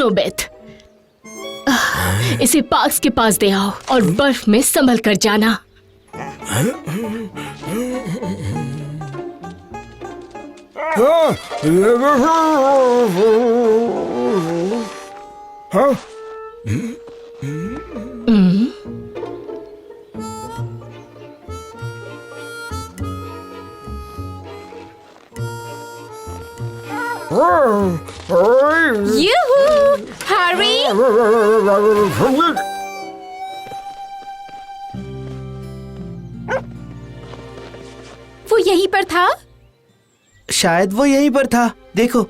सुनो बेथ, इसे पार्क्स के पास दे आओ और बर्फ में संभल कर जाना। यूहू, हैरी! वो यहीं पर था? शायद वो यहीं पर था, देखो।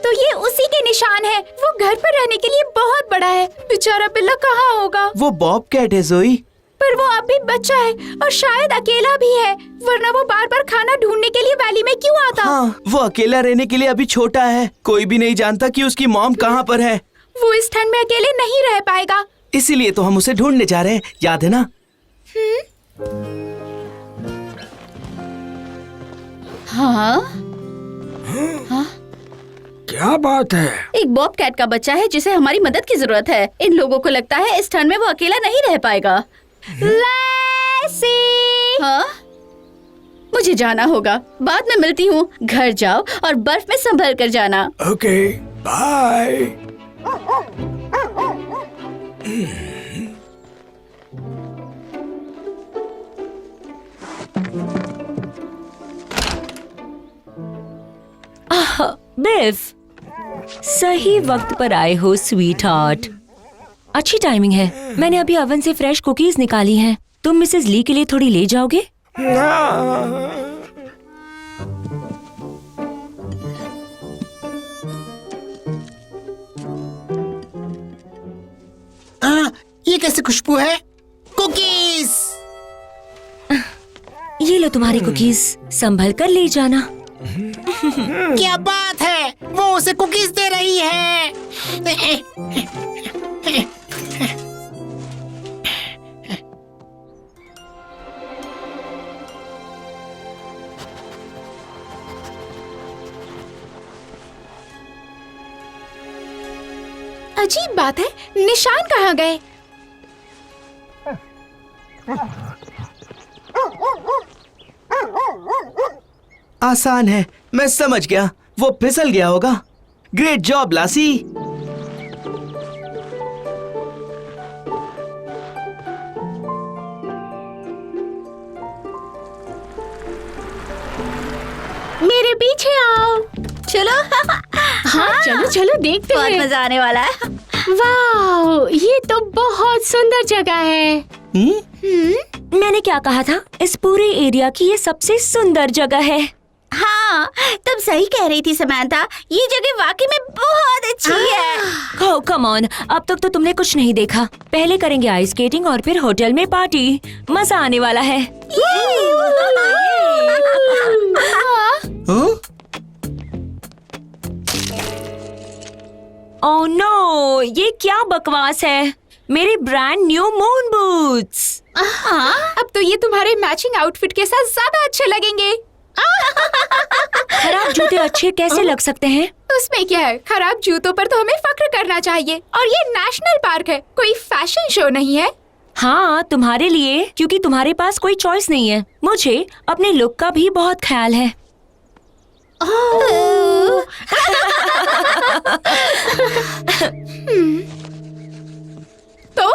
तो ये उसी के निशान है। वो घर पर रहने के लिए बहुत बड़ा है। बेचारा बिल्ला कहाँ होगा? वो बॉब कैट है जोई। पर वो अब भी बच्चा है और शायद अकेला भी है, वरना वो बार बार खाना ढूंढने के लिए वैली में क्यों आता? हाँ, वो अकेला रहने के लिए अभी छोटा है। कोई भी नहीं जानता कि उसकी मॉम कहाँ पर है। वो इस ठंड में अकेले नहीं रह पाएगा। इसीलिए तो हम उसे ढूंढने जा रहे हैं, याद है ना? हाँ? हाँ? क्या बात है? एक बॉब कैट का बच्चा है जिसे हमारी मदद की जरूरत है। इन लोगों को लगता है इस ठंड में वो अकेला नहीं रह पाएगा। लैसी! हाँ? मुझे जाना होगा, बाद में मिलती हूँ। घर जाओ और बर्फ में संभल कर जाना। Okay, bye. बिफ, सही वक्त पर आए हो स्वीट हार्ट। अच्छी टाइमिंग है। मैंने अभी ओवन से फ्रेश कुकीज निकाली हैं। तुम मिसेस ली के लिए थोड़ी ले जाओगे? ये कैसे खुशबू है? कुकीज! ये लो तुम्हारी कुकीज, संभल कर ले जाना। क्या बात है, वो उसे कुकीज दे रही है। अजीब बात है, निशान कहाँ गए? आसान है, मैं समझ गया। वो फिसल गया होगा। Great job Lassie. मेरे पीछे आओ। चलो। हाँ, चलो चलो देखते बहुत हैं। मजा आने वाला है। वाह, ये तो बहुत सुंदर जगह है। मैंने क्या कहा था? इस पूरे एरिया की ये सबसे सुंदर जगह है। हाँ, तुम सही कह रही थी समंथा। ये जगह वाकई में बहुत अच्छी है। ओह कम ऑन, अब तक तो तुमने कुछ नहीं देखा। पहले करेंगे आइस स्केटिंग और फिर होटल में पार्टी। मजा आने वाला है। ओह नो, ये क्या बकवास है। मेरे ब्रांड न्यू मून बूट्स। हाँ, अब तो ये तुम्हारे मैचिंग आउटफिट के साथ ज्यादा अच्छे लगेंगे। खराब जूते अच्छे कैसे लग सकते हैं? उसमें क्या है, खराब जूतों पर तो हमें फक्र करना चाहिए। और ये नेशनल पार्क है, कोई फैशन शो नहीं है। हाँ, तुम्हारे लिए, क्योंकि तुम्हारे पास कोई चॉइस नहीं है। मुझे अपने लुक का भी बहुत ख्याल है। तो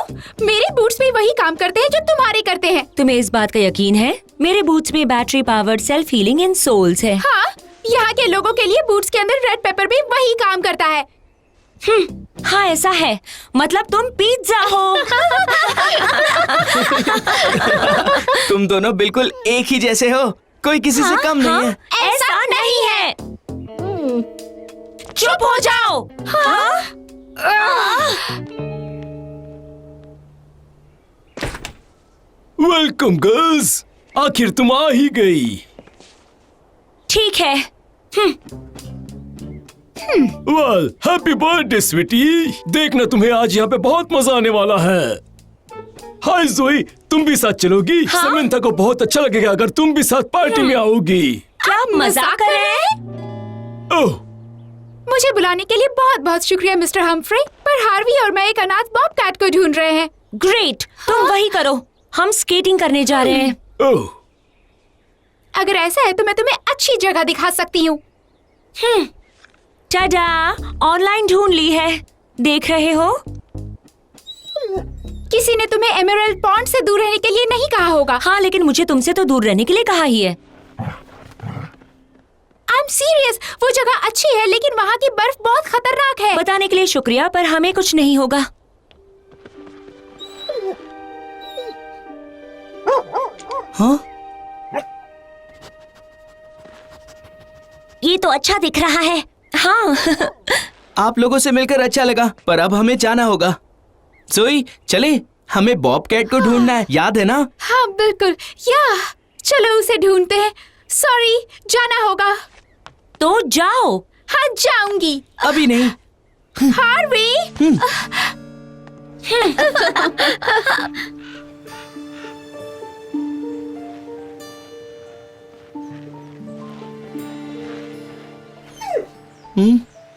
मेरे बूट्स भी वही काम करते हैं जो तुम्हारे करते हैं। तुम्हें इस बात का यकीन है? मेरे बूट्स में battery powered self healing in soles है। हाँ, यहाँ के लोगों के लिए बूट्स के अंदर रेड पेपर भी वही काम करता है। हाँ ऐसा है, मतलब तुम पिज्जा हो। तुम दोनों बिल्कुल एक ही जैसे हो, कोई किसी से कम नहीं है। ऐसा नहीं है। चुप हो जाओ। वेलकम गर्ल्स, आखिर तुम आ ही गई। ठीक है। Well, happy birthday sweetie. देखना तुम्हें आज यहाँ पे बहुत मजा आने वाला है। हाय जोई, तुम भी साथ चलोगी? समंथा को बहुत अच्छा लगेगा अगर तुम भी साथ पार्टी में आओगी। क्या मजाक कर रहे हैं? ओह, मुझे बुलाने के लिए बहुत बहुत शुक्रिया मिस्टर हम्फ्रे, पर हार्वी और मैं एक अनाथ बॉबकैट को ढूंढ रहे हैं। ग्रेट, तुम वही करो, हम स्केटिंग करने जा रहे हैं। ओह, अगर ऐसा है तो मैं तुम्हें अच्छी जगह दिखा सकती हूँ। टाडा, ऑनलाइन ढूंढ ली है, देख रहे हो? किसी ने तुम्हें एमरल्ड पॉन्ड से दूर रहने के लिए नहीं कहा होगा। हाँ, लेकिन मुझे तुमसे तो दूर रहने के लिए कहा ही है। आई एम सीरियस, वो जगह अच्छी है लेकिन वहाँ की बर्फ बहुत खतरनाक है। बताने के लिए शुक्रिया, पर हमें कुछ नहीं होगा। हाँ? ये तो अच्छा दिख रहा है। हाँ। आप लोगों से मिलकर अच्छा लगा, पर अब हमें जाना होगा। जोई, चले, हमें बॉबकैट को ढूंढना है, याद है ना? हाँ बिल्कुल, या चलो उसे ढूंढते हैं। सॉरी, जाना होगा। तो जाओ। हाँ जाऊंगी। अभी नहीं। हार्वी,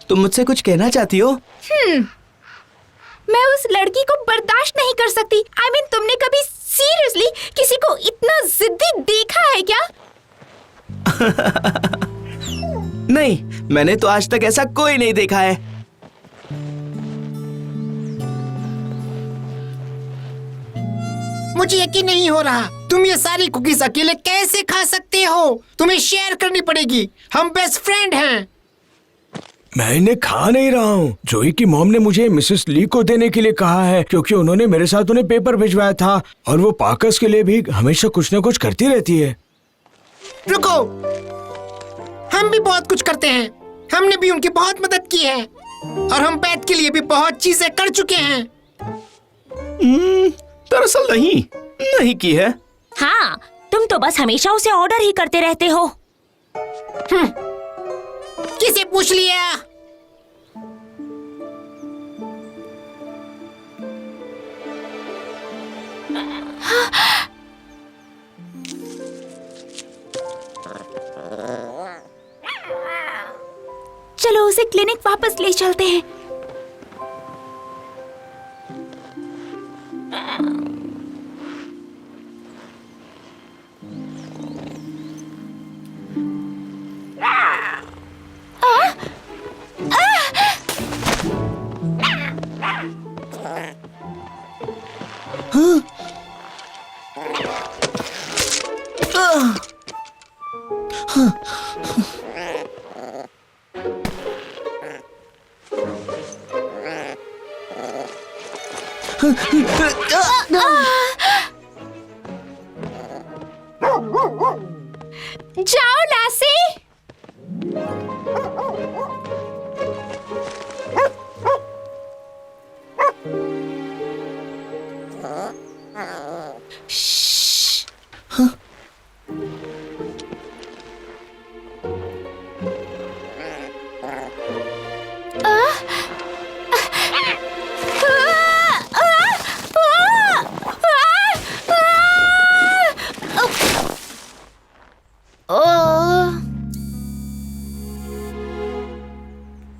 तुम मुझसे कुछ कहना चाहती हो? मैं उस लड़की को बर्दाश्त नहीं कर सकती। आई मीन, तुमने कभी सीरियसली किसी को इतना जिद्दी देखा है क्या? नहीं, मैंने तो आज तक ऐसा कोई नहीं देखा है। मुझे यकीन नहीं हो रहा, तुम ये सारी कुकीज अकेले कैसे खा सकते हो? तुम्हें शेयर करनी पड़ेगी, हम बेस्ट फ्रेंड हैं। मैं इन्हें खा नहीं रहा हूँ। जोई की मॉम ने मुझे मिसेस ली को देने के लिए कहा है, क्योंकि उन्होंने मेरे साथ उन्हें पेपर भिजवाया था, और वो पाकर्स के लिए भी हमेशा कुछ न कुछ करती रहती है। रुको, हम भी बहुत कुछ करते हैं। हमने भी उनकी बहुत मदद की है, और हम बैत के लिए भी बहुत चीजें कर चुके हैं। दरअसल नहीं की है। हाँ, तुम तो बस हमेशा उसे ऑर्डर ही करते रहते हो। किसे पूछ लिया? चलो उसे क्लिनिक वापस ले चलते हैं। जाओ लासी।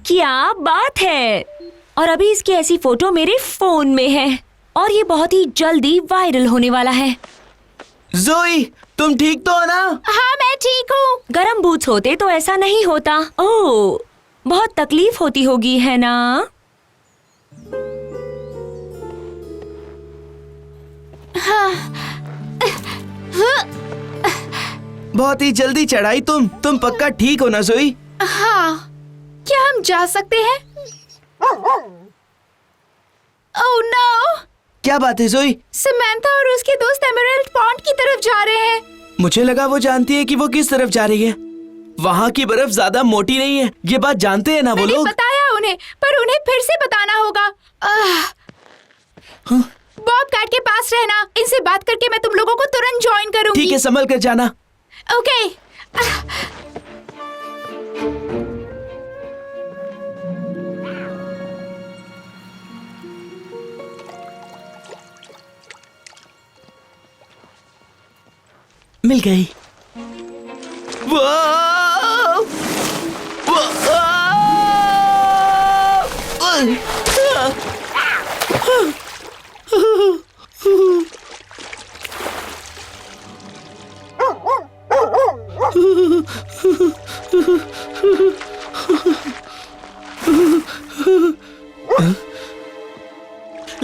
क्या बात है! और अभी इसकी ऐसी फोटो मेरे फोन में है, और ये बहुत ही जल्दी वायरल होने वाला है। जोई, तुम ठीक तो हो ना? हाँ मैं ठीक हूँ। गरम बूट्स होते तो ऐसा नहीं होता। ओह, बहुत तकलीफ होती होगी, है ना? बहुत ही जल्दी चढ़ाई तुम पक्का ठीक हो ना जोई? हाँ, क्या हम जा सकते हैं? Oh no! क्या बात है जोई? समंथा और उसके दोस्त एमरल्ड पॉन्ड की तरफ जा रहे हैं। मुझे लगा वो जानती है कि वो किस तरफ जा रही है। वहाँ की बर्फ ज्यादा मोटी नहीं है, ये बात जानते हैं ना वो मैंने लोग? बताया उन्हें, पर उन्हें फिर से बताना होगा। बॉबकैट के पास रहना। इनसे बात करके मैं तुम लोगों को तुरंत ज्वाइन करूंगी। ठीक है, संभल कर जाना। ओके। मिल गई। वो!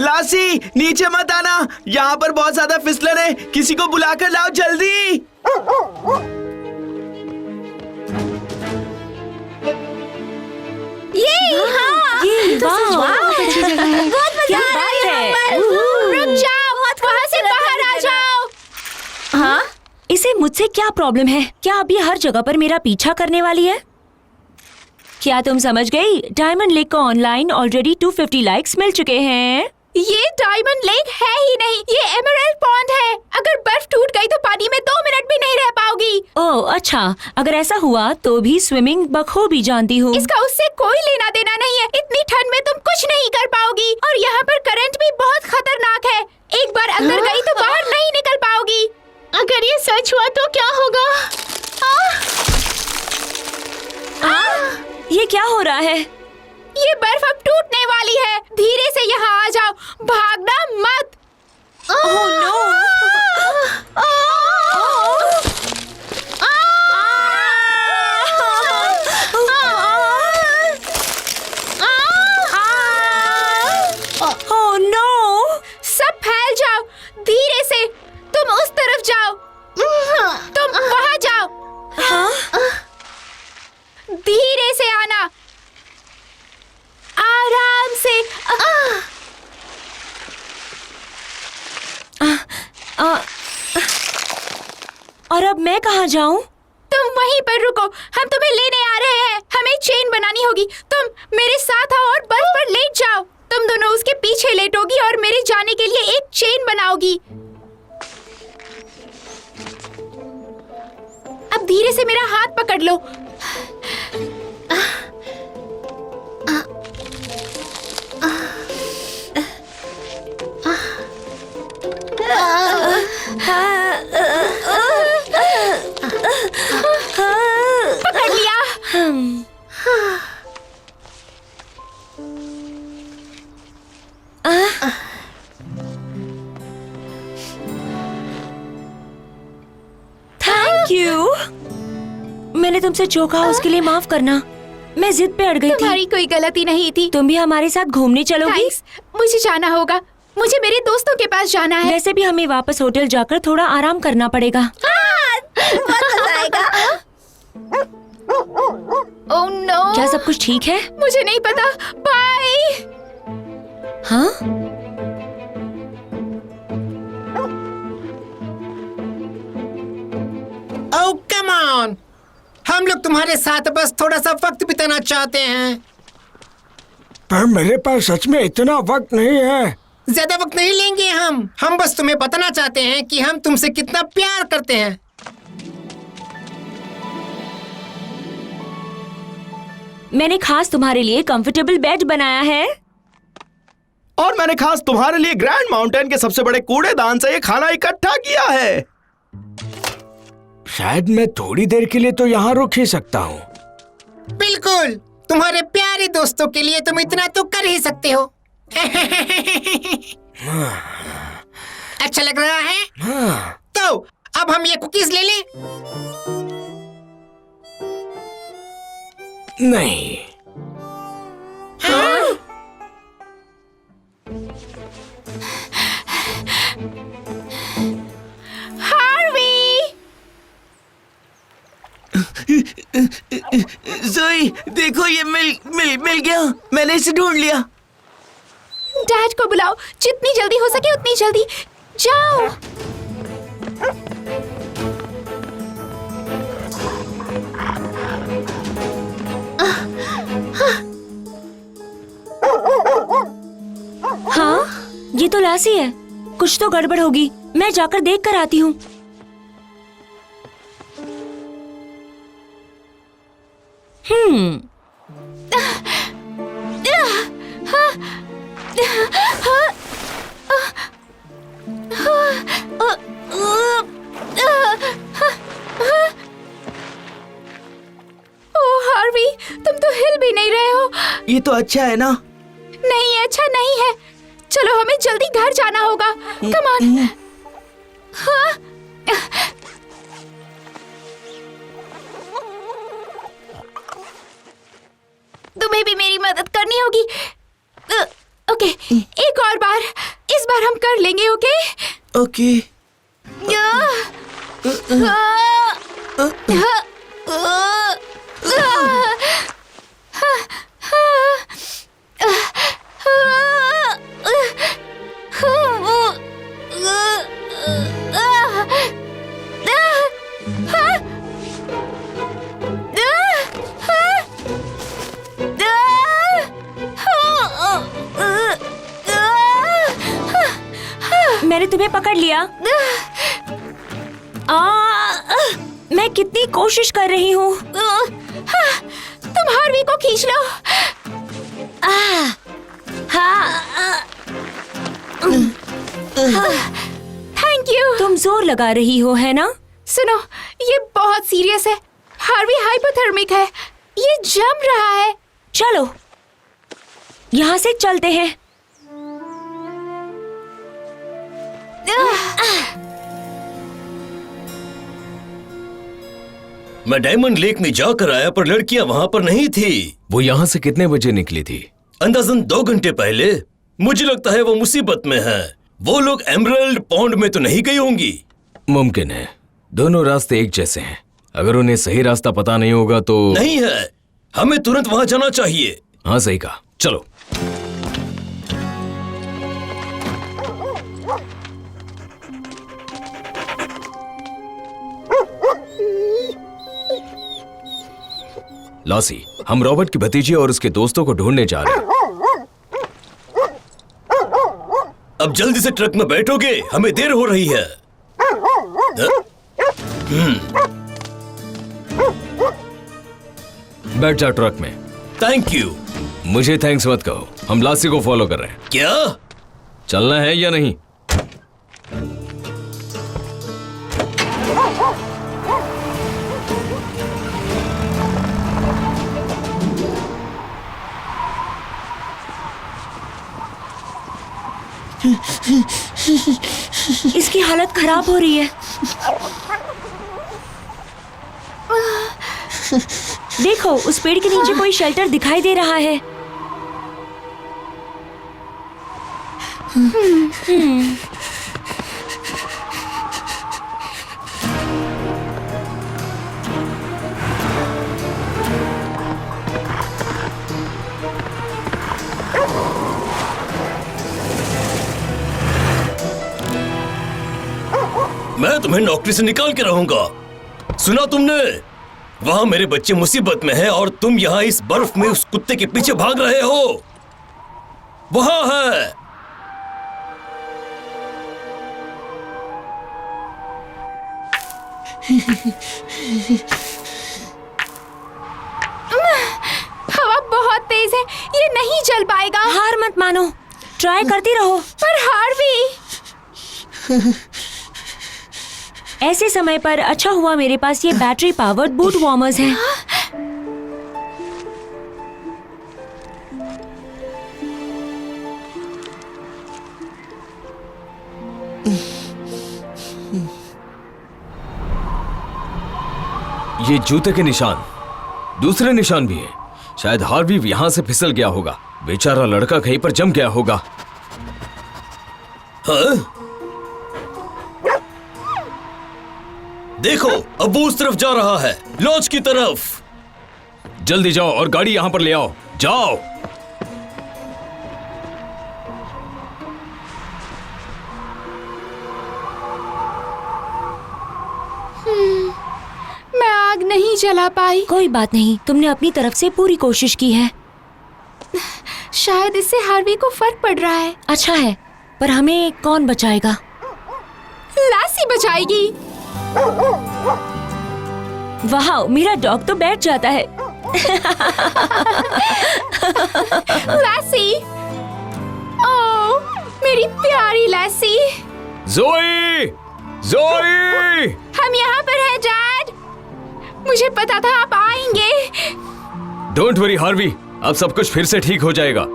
लासी, नीचे मत आना, यहाँ पर बहुत ज्यादा फिसलन है, किसी को बुलाकर लाओ जल्दी। क्या बात है? रुक जाओ, वहाँ से बाहर आ जाओ। हाँ, इसे मुझसे क्या प्रॉब्लम है? क्या अब ये हर जगह पर मेरा पीछा करने वाली है? क्या तुम समझ गई? डायमंड लेक को ऑनलाइन ऑलरेडी 250 लाइक्स मिल चुके हैं। ये डायमंड लेक है ही नहीं, ये एमराल्ड पॉन्ड है। अगर बर्फ टूट गई तो पानी में 2 मिनट भी नहीं रह पाओगी। ओह अच्छा, अगर ऐसा हुआ तो भी स्विमिंग बखूबी जानती हूँ। इसका उससे कोई लेना देना नहीं है। इतनी ठंड में तुम कुछ नहीं कर पाओगी और यहाँ पर करंट भी बहुत खतरनाक है। एक बार अंदर गई तो बाहर नहीं निकल पाओगी। अगर ये सच हुआ तो क्या होगा? ये क्या हो रहा है? ये बर्फ अब टूटने वाली है। धीरे से यहाँ आ जाओ, भागना मत। Oh no! Oh no! सब फैल जाओ, धीरे से। तुम उस तरफ जाओ, तुम वहाँ जाओ। धीरे से आना, आराम से। और अब मैं कहाँ जाऊँ? तुम वहीं पर रुको, हम तुम्हें लेने आ रहे हैं। हमें चेन बनानी होगी। तुम मेरे साथ आओ और बर्फ पर लेट जाओ। तुम दोनों उसके पीछे लेटोगी और मेरे जाने के लिए एक चेन बनाओगी। अब धीरे से मेरा हाथ पकड़ लो। पकड़ लिया। Thank you. मैंने तुमसे जो कहा उसके लिए माफ करना। मैं जिद पे अड़ गई थी। तुम्हारी कोई गलती नहीं थी। तुम भी हमारे साथ घूमने चलोगी? थैंक्स, मुझे जाना होगा। मुझे मेरे दोस्तों के पास जाना है। वैसे भी हमें वापस होटल जाकर थोड़ा आराम करना पड़ेगा। Oh no! क्या सब कुछ ठीक है? मुझे नहीं पता। बाय। हाँ? ओह कम ऑन, हम लोग तुम्हारे साथ बस थोड़ा सा वक्त बिताना चाहते हैं। पर मेरे पास सच में इतना वक्त नहीं है। ज्यादा वक्त नहीं लेंगे हम बस तुम्हें बताना चाहते हैं कि हम तुमसे कितना प्यार करते हैं। मैंने खास तुम्हारे लिए कंफर्टेबल बेड बनाया है। और मैंने खास तुम्हारे लिए ग्रैंड माउंटेन के सबसे बड़े कूड़ेदान से ये खाना इकट्ठा किया है। शायद मैं थोड़ी देर के लिए तो यहाँ रुक ही सकता हूँ। बिल्कुल, तुम्हारे प्यारे दोस्तों के लिए तुम इतना तो कर ही सकते हो। अच्छा लग रहा है? हाँ। तो अब हम ये कुकीज ले लें? नहीं। हार्वी! जोई, देखो ये मिल गया। मैंने इसे ढूंढ लिया। डैड को बुलाओ, जितनी जल्दी हो सके उतनी जल्दी। जाओ। हाँ, ये तो लासी है। कुछ तो गड़बड़ होगी। मैं जाकर देख कर आती हूँ। ओह हार्वी, तुम तो हिल भी नहीं रहे हो। ये तो अच्छा है ना। नहीं, अच्छा नहीं है। चलो हमें जल्दी घर जाना होगा। Come on. हाँ? तुम्हें भी मेरी मदद करनी होगी। ओके, एक और बार, इस बार हम कर लेंगे। Okay okay. मैंने तुम्हें पकड़ लिया। मैं कितनी कोशिश कर रही हूँ। तुम हार्वी को खींच लो। Thank you. तुम जोर लगा रही हो, है ना? सुनो, ये बहुत सीरियस है। हार्वी हाइपोथर्मिक है, ये जम रहा है। चलो यहाँ से चलते हैं। मैं डायमंड लेक में जाकर आया पर लड़कियां वहां पर नहीं थी। वो यहाँ से कितने बजे निकली थी? अंदाजन 2 घंटे पहले। मुझे लगता है वो मुसीबत में है। वो लोग एमरल्ड पॉन्ड में तो नहीं गई होंगी। मुमकिन है, दोनों रास्ते एक जैसे हैं। अगर उन्हें सही रास्ता पता नहीं होगा तो नहीं है, हमें तुरंत वहां जाना चाहिए। हाँ सही कहा, चलो। लॉसी, हम रॉबर्ट की भतीजी और उसके दोस्तों को ढूंढने जा रहे हैं। अब जल्दी से ट्रक में बैठोगे, हमें देर हो रही है। बैठ जा ट्रक में। Thank you. मुझे थैंक्स मत कहो, हम लासी को फॉलो कर रहे हैं। क्या? चलना है या नहीं? इसकी हालत खराब हो रही है। देखो, उस पेड़ के नीचे कोई शेल्टर दिखाई दे रहा है। मैं तुम्हें नौकरी से निकाल के रहूंगा। सुना तुमने? वहां मेरे बच्चे मुसीबत में हैं और तुम यहाँ इस बर्फ में उस कुत्ते के पीछे भाग रहे हो। वहां है। हवा बहुत तेज है, ये नहीं चल पाएगा। हार मत मानो, ट्राई करती रहो। पर हार्वी, ऐसे समय पर अच्छा हुआ मेरे पास ये बैटरी पावर्ड बूट वार्मर्स हैं। ये जूते के निशान, दूसरे निशान भी हैं। शायद हार्वी यहाँ से फिसल गया होगा। बेचारा लड़का कहीं पर जम गया होगा। हाँ? देखो, अब वो उस तरफ जा रहा है, लॉज की तरफ। जल्दी जाओ और गाड़ी यहाँ पर ले आओ। जाओ। मैं आग नहीं जला पाई। कोई बात नहीं, तुमने अपनी तरफ से पूरी कोशिश की है। शायद इससे हार्वी को फर्क पड़ रहा है। अच्छा है, पर हमें कौन बचाएगा? लासी बचाएगी। वाह, मेरा डॉग तो बैठ जाता है। लासी, ओह मेरी प्यारी लासी। ज़ोई! ज़ोई! हम यहाँ पर हैं डैड। मुझे पता था आप आएंगे। डोंट वरी हार्वी, अब सब कुछ फिर से ठीक हो जाएगा।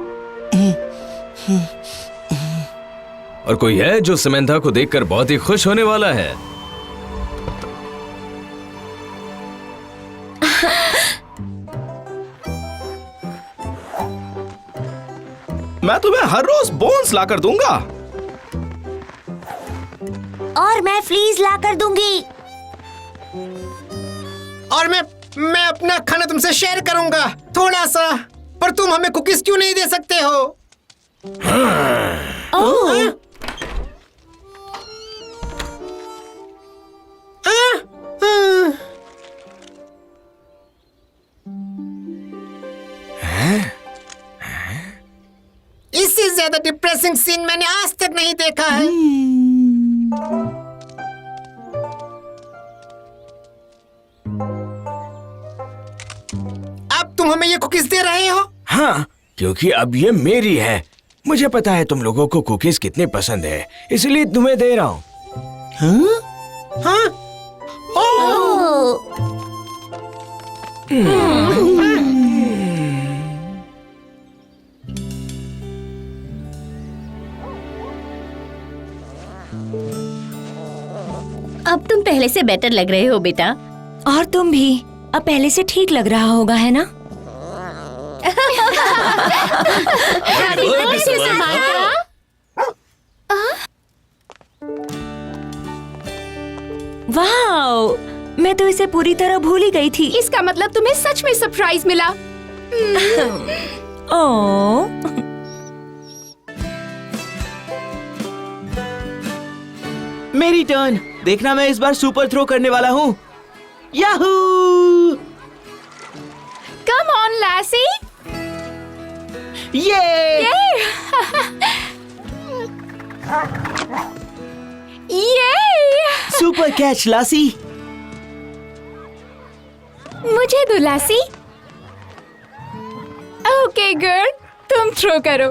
और कोई है जो समंथा को देखकर बहुत ही खुश होने वाला है? मैं तुम्हें हर रोज बोन्स ला कर दूंगा। और मैं फ्लीज ला कर दूंगी। और मैं अपना खाना तुमसे शेयर करूंगा थोड़ा सा। पर तुम हमें कुकीज क्यों नहीं दे सकते हो? हाँ? इससे ज्यादा डिप्रेसिंग सीन मैंने आज तक नहीं देखा है। अब तुम हमें ये कुकीज दे रहे हो? हाँ, क्योंकि अब ये मेरी है। मुझे पता है तुम लोगों को कुकीज कितने पसंद है, इसलिए तुम्हें दे रहा हूँ। हाँ? अब तुम पहले से बेटर लग रहे हो बेटा। और तुम भी अब पहले से ठीक लग रहा होगा, है ना? वाओ, मैं तो इसे पूरी तरह भूल ही गई थी। इसका मतलब तुम्हें सच में सरप्राइज मिला। ओह, मेरी टर्न। देखना, मैं इस बार सुपर थ्रो करने वाला हूँ। याहू! कम ऑन लैसी। ये ये सुपर कैच लासी। मुझे दो लैसी। ओके गर्ल, तुम थ्रो करो।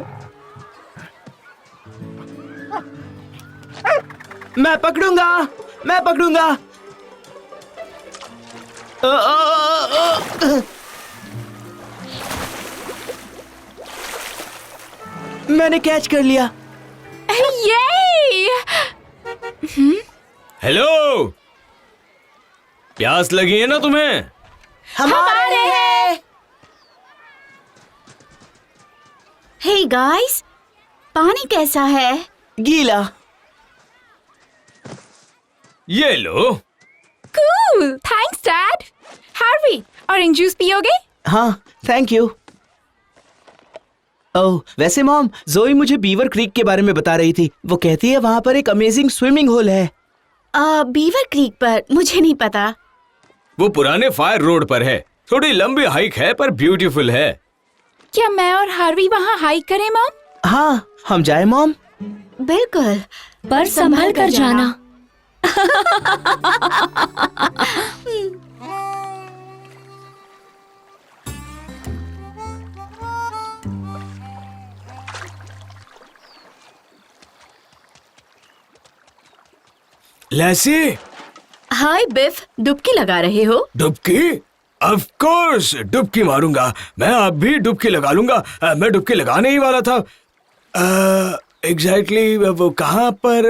मैं पकड़ूंगा। मैंने कैच कर लिया। ये हेलो, प्यास लगी है ना तुम्हें? हमारे हैं। हे गाइस, पानी कैसा है? गीला। ये लो। Cool, thanks dad. Harvey, orange juice पियोगे? हाँ, थैंक यू। ओह, वैसे मॉम, जोई मुझे बीवर क्रीक के बारे में बता रही थी। वो कहती है वहाँ पर एक अमेजिंग स्विमिंग होल है। बीवर क्रीक पर मुझे नहीं पता। वो पुराने फायर रोड पर है। थोड़ी लंबी हाइक है पर ब्यूटीफुल है। क्या मैं और हार्वी वहाँ हाइक करें मॉम? हाँ, हम जाए मॉम? बिल्कुल, पर संभल कर जाना। लैसी, हाय बिफ, डुबकी लगा रहे हो? डुबकी? ऑफ कोर्स, डुबकी मारूंगा। मैं अब भी डुबकी लगा लूंगा। मैं डुबकी लगाने ही वाला था। एग्जैक्टली वो कहाँ पर?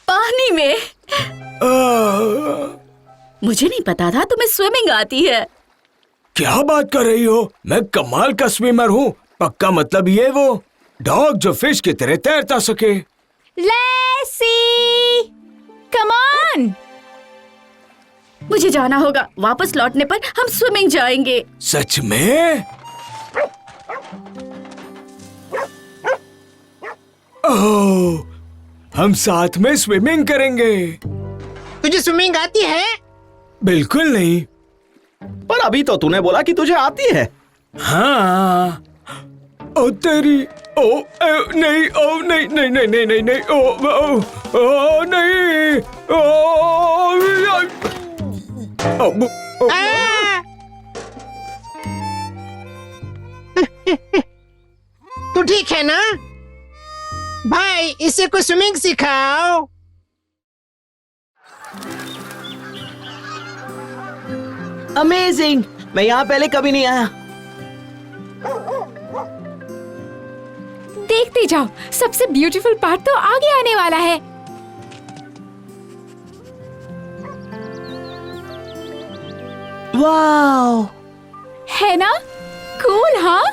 पानी में। आ, मुझे नहीं पता था तुम्हें स्विमिंग आती है। क्या बात कर रही हो? मैं कमाल का स्विमर हूँ। पक्का मतलब ये वो डॉग जो फिश की तरह तैरता सके। लैसी, कम ऑन। मुझे जाना होगा। वापस लौटने पर हम स्विमिंग जाएंगे। सच में? ओह, हम साथ में स्विमिंग करेंगे। तुझे स्विमिंग आती है? बिल्कुल नहीं। पर अभी तो तूने बोला कि तुझे आती है। हाँ। ओ तेरी, नहीं, नहीं नहीं नहीं नहीं नहीं नहीं, नहीं, तू ठीक है ना भाई? इसे को स्विमिंग सिखाओ। अमेजिंग! मैं यहाँ पहले कभी नहीं आया। देखते जाओ, सबसे ब्यूटीफुल पार्ट तो आगे आने वाला है। वाओ, है ना कूल? हाँ,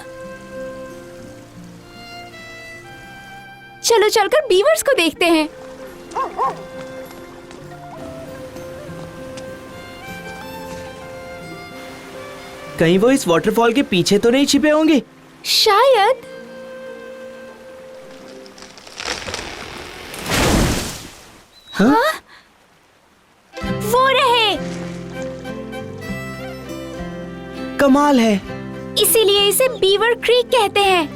चलो चलकर बीवर्स को देखते हैं। कहीं वो इस वाटरफॉल के पीछे तो नहीं छिपे होंगे? शायद। हाँ? वो रहे। कमाल है। इसीलिए इसे बीवर क्रीक कहते हैं।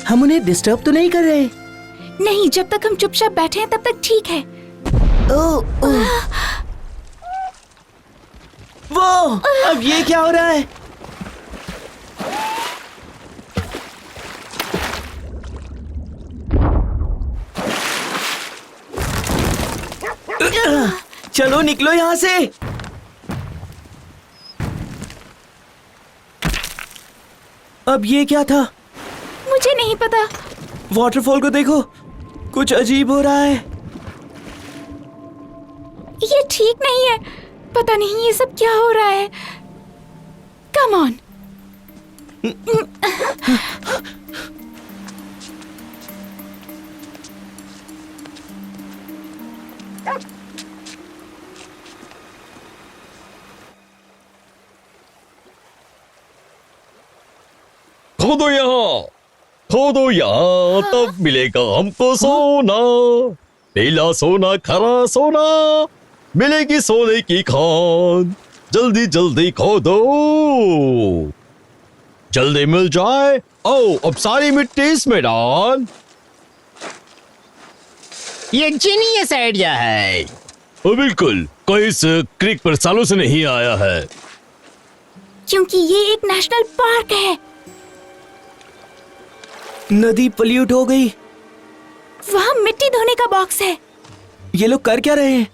हम उन्हें डिस्टर्ब तो नहीं कर रहे? नहीं, जब तक हम चुपचाप बैठे हैं तब तक ठीक है। वो, अब ये क्या हो रहा है? चलो निकलो यहाँ से। अब ये क्या था? मुझे नहीं पता। वाटरफॉल को देखो, कुछ अजीब हो रहा है। ये ठीक नहीं है। पता नहीं ये सब क्या हो रहा है। Come on. खोदो यहाँ तब मिलेगा हमको सोना, पीला सोना खरा सोना, मिलेगी सोने की खान। जल्दी जल्दी खोदो, जल्दी मिल जाए। ओ, अब सारी मिट्टी इसमें डाल। ये जीनियस आइडिया है। बिल्कुल, कोई इस क्रीक पर सालों से नहीं आया है। क्योंकि ये एक नेशनल पार्क है। नदी पल्यूट हो गई। वहाँ मिट्टी धोने का बॉक्स है। ये लोग कर क्या रहे हैं?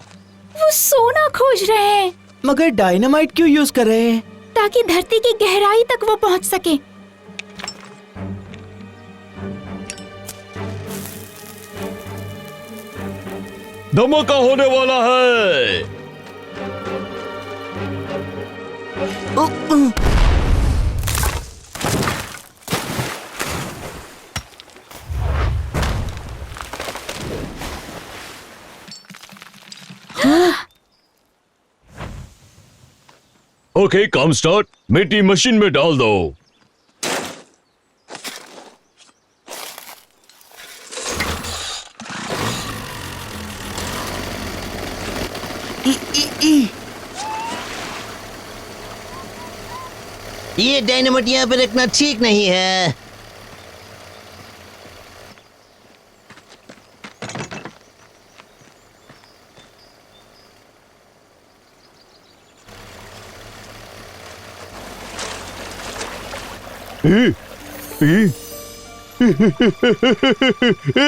वो सोना खोज रहे हैं। मगर डायनामाइट क्यों यूज कर रहे हैं? ताकि धरती की गहराई तक वो पहुंच सके। धमाका होने वाला है। ओके, काम स्टार्ट। मिट्टी मशीन में डाल दो। ये डायनामाइट यहाँ पे रखना ठीक नहीं है।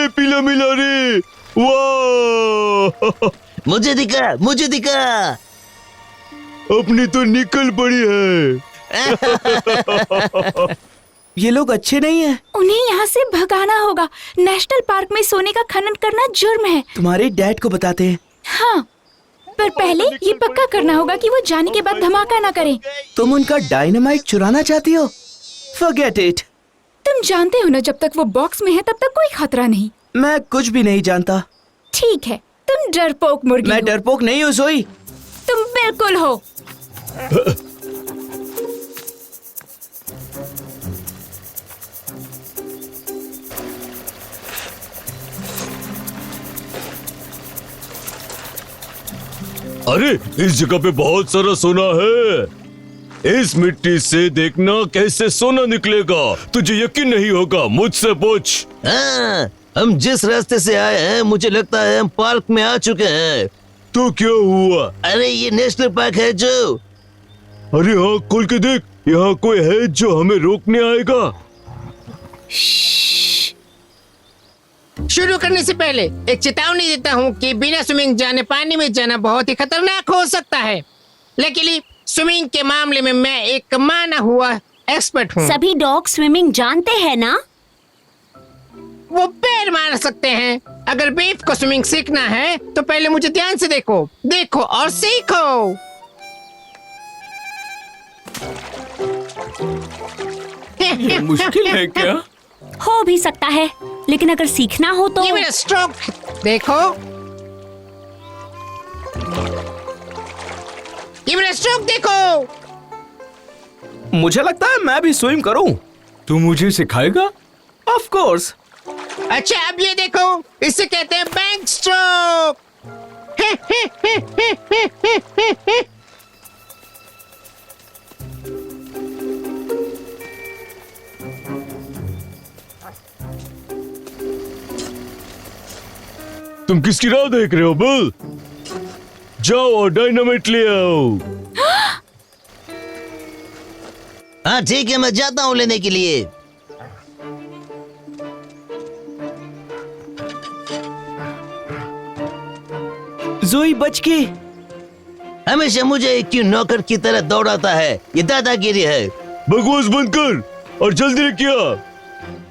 पीला मिला रे। वाह, मुझे दिखा, मुझे दिखा। अपनी तो निकल पड़ी है। ये लोग अच्छे नहीं हैं। उन्हें यहाँ से भगाना होगा। नेशनल पार्क में सोने का खनन करना जुर्म है। तुम्हारे डैड को बताते हैं। हाँ, पर पहले ये पक्का करना होगा कि वो जाने के बाद धमाका ना करें। तुम उनका डायनामाइट चुराना चाहती हो? Forget it। तुम जानते हो ना, जब तक वो बॉक्स में है तब तक कोई खतरा नहीं। मैं कुछ भी नहीं जानता। ठीक है, तुम डरपोक मुर्गी मैं हो। डरपोक नहीं हूँ सोई। तुम बिल्कुल हो। अरे, इस जगह पे बहुत सारा सोना है। इस मिट्टी से देखना कैसे सोना निकलेगा। तुझे यकीन नहीं होगा, मुझसे पूछ। हाँ, हम जिस रास्ते से आए हैं मुझे लगता है हम पार्क में आ चुके हैं। तो क्या हुआ? अरे ये नेशनल पार्क है जो। अरे हाँ, खोल के देख, यहाँ कोई है जो हमें रोकने आएगा। शुरू करने से पहले एक चेतावनी देता हूँ कि बिना स्विमिंग जाने पानी में जाना बहुत ही खतरनाक हो सकता है। लेकिन स्विमिंग के मामले में मैं एक माना हुआ एक्सपर्ट हूँ। सभी डॉग स्विमिंग जानते हैं ना? वो पैर मार सकते हैं। अगर बीफ को स्विमिंग सीखना है तो पहले मुझे ध्यान से देखो और सीखो। ये मुश्किल है क्या? हो भी सकता है, लेकिन अगर सीखना हो तो ये मेरा स्ट्रोक देखो। ये मेरा स्ट्रोक देखो। मुझे लगता है मैं भी स्विम करूं। तू मुझे सिखाएगा? Of course. अच्छा अब ये देखो, इसे कहते हैं बैंक स्ट्रोक। तुम किसकी राह देख रहे हो बिल? जाओ और डायनामाइट ले आओ। हाँ ठीक है, मैं जाता हूँ लेने के लिए। जोई बच के। हमेशा मुझे क्यों नौकर की तरह दौड़ाता है? ये दादागिरी है। बकवास बंद कर और जल्दी लेके आ।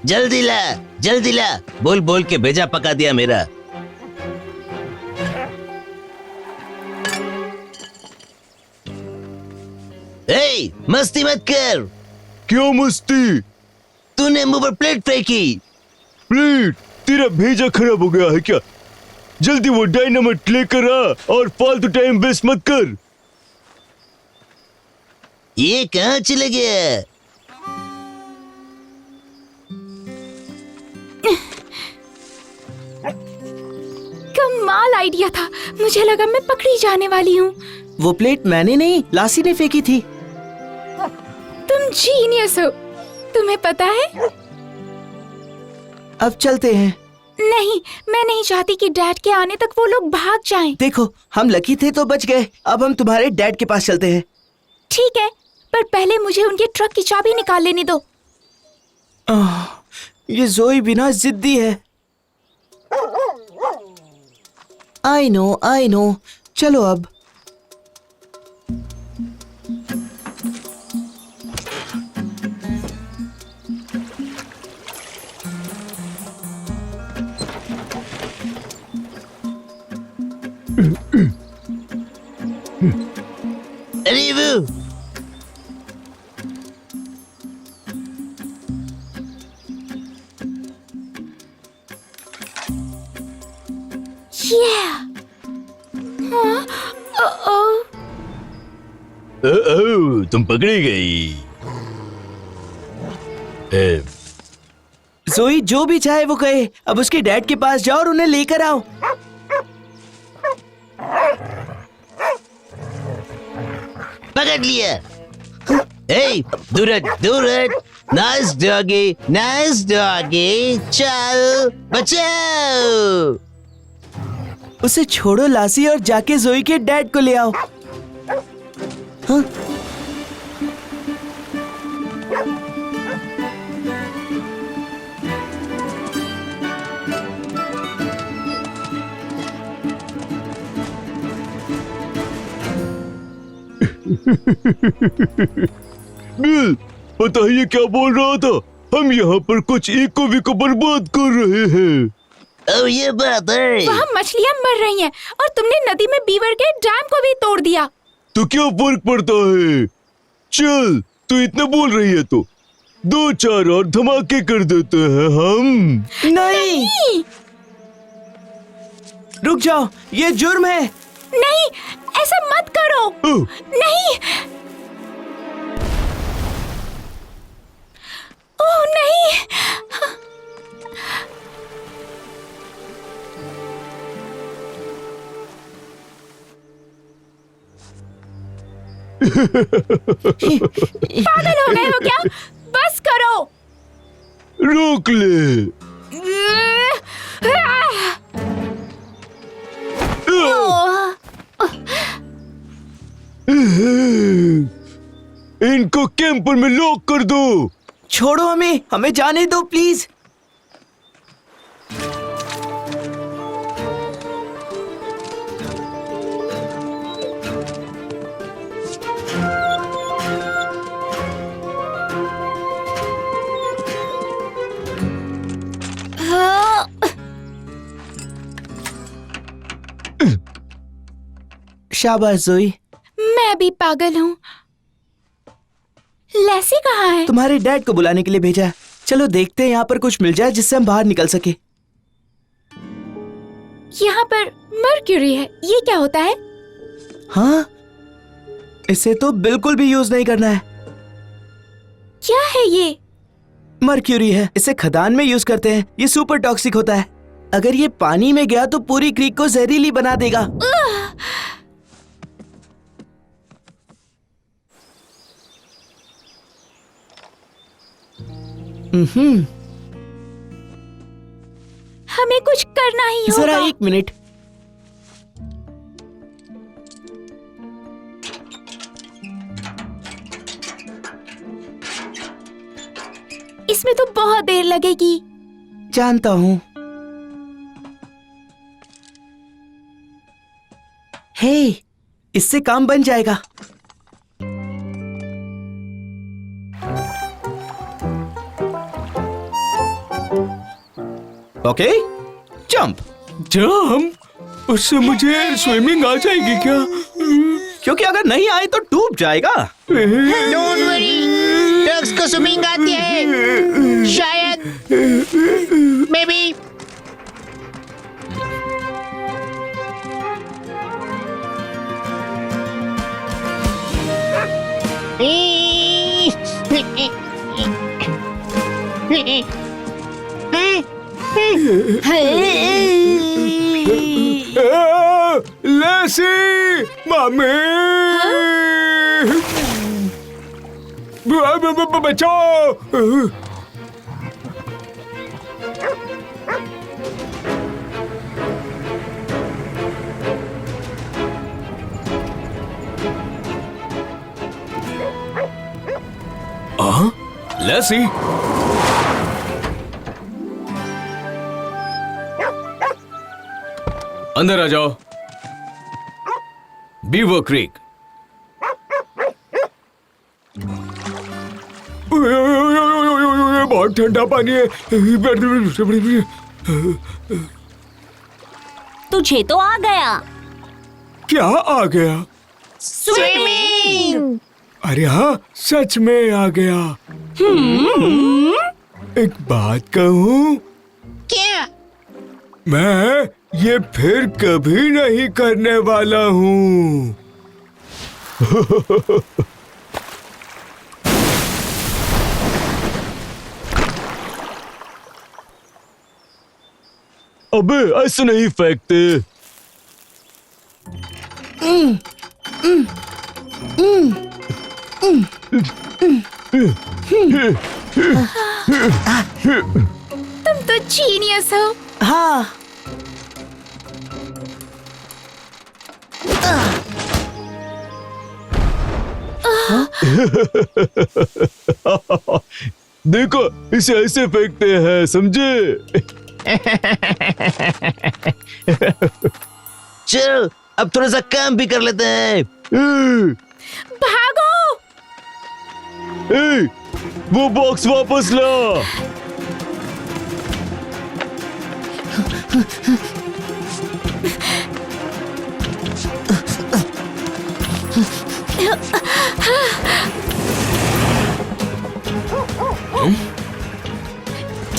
जल्दी ला। बोल बोल के भेजा पका दिया मेरा। ए, मस्ती मत कर। क्यों मस्ती? तूने मुंह पर प्लेट फेंकी। प्लीज, तेरा भेजा खराब हो गया है क्या? जल्दी वो डायनामाइट लेकर आ और फालतू टाइम वेस्ट मत कर। ये कहाँ चले गया? कमाल आइडिया था। मुझे लगा मैं पकड़ी जाने वाली हूँ। वो प्लेट मैंने नहीं, लासी ने फेंकी थी। तुम जीनियस हो। तुम्हें पता है? अब चलते हैं। नहीं, मैं नहीं चाहती कि डैड के आने तक वो लोग भाग जाएं। देखो, हम लकी थे तो बच गए। अब हम तुम्हारे डैड के पास चलते हैं। ठीक है, पर पहले मुझे उनके ट्रक की चाबी निकाल लेने दो। ये जोई बिना जिद्दी है। I know. चलो अब। अरे वो तुम पकड़ी गई। जोई जो भी चाहे वो कहे। अब उसके डैड के पास जाओ और उन्हें लेकर आओ। पकड़ लिया। ए, दूर हट। Nice doggy. चल बचाओ। उसे छोड़ो लासी और जाके जोई के डैड को ले आओ। हाँ? बिल, बताइए क्या बोल रहा था? हम यहाँ पर कुछ इको को बर्बाद कर रहे हैं। ओ ये बात है। वहाँ मछलियाँ मर रही हैं और तुमने नदी में बीवर के डैम को भी तोड़ दिया। तो क्या फर्क पड़ता है? चल, तू इतना बोल रही है तो 2-4 और धमाके कर देते हैं हम। नहीं, रुक जाओ, ये जुर्म है। नहीं, ऐसा मत करो। ओह, नहीं। ओह नहीं। पागल हो गए हो क्या? बस करो। रोक ले। इनको कैंपर में लॉक कर दो। छोड़ो हमें जाने दो प्लीज। शाबाश जोई। मैं भी पागल हूँ। लैसी कहाँ है? तुम्हारे डैड को बुलाने के लिए भेजा है। चलो देखते हैं यहाँ पर कुछ मिल जाए जिससे हम बाहर निकल सके। यहाँ पर मर्क्यूरी है। ये क्या होता है? हाँ, इसे तो बिल्कुल भी यूज नहीं करना है। क्या है ये? मर्क्यूरी है, इसे खदान में यूज करते हैं। ये सुपर टॉक्सिक होता है। अगर ये पानी में गया तो पूरी क्रीक को जहरीली बना देगा। हमें कुछ करना ही होगा। जरा एक मिनट। इसमें तो बहुत देर लगेगी। जानता हूँ। हे, इससे काम बन जाएगा। Okay, jump. जंप? उससे मुझे स्विमिंग आ जाएगी क्या? क्योंकि अगर नहीं आए तो डूब जाएगा। डोंट वरी, डक्स को स्विमिंग आती है। शायद, मे बी। लैसी, मामी, बचाओ। लैसी, अंदर आ जाओ। Beaver creek. बहुत ठंडा पानी है। तुझे तो आ गया। क्या आ गया? स्विमिंग। अरे हाँ, सच में आ गया। एक बात कहूँ? क्या? मैं ये फिर कभी नहीं करने वाला हूँ। अबे ऐसे नहीं फेंकते। तुम तो जीनियस हो। हाँ, देखो, इसे ऐसे फेंकते हैं, समझे? चल अब थोड़ा सा काम भी कर लेते हैं। भागो। ए, वो बॉक्स वापस ला।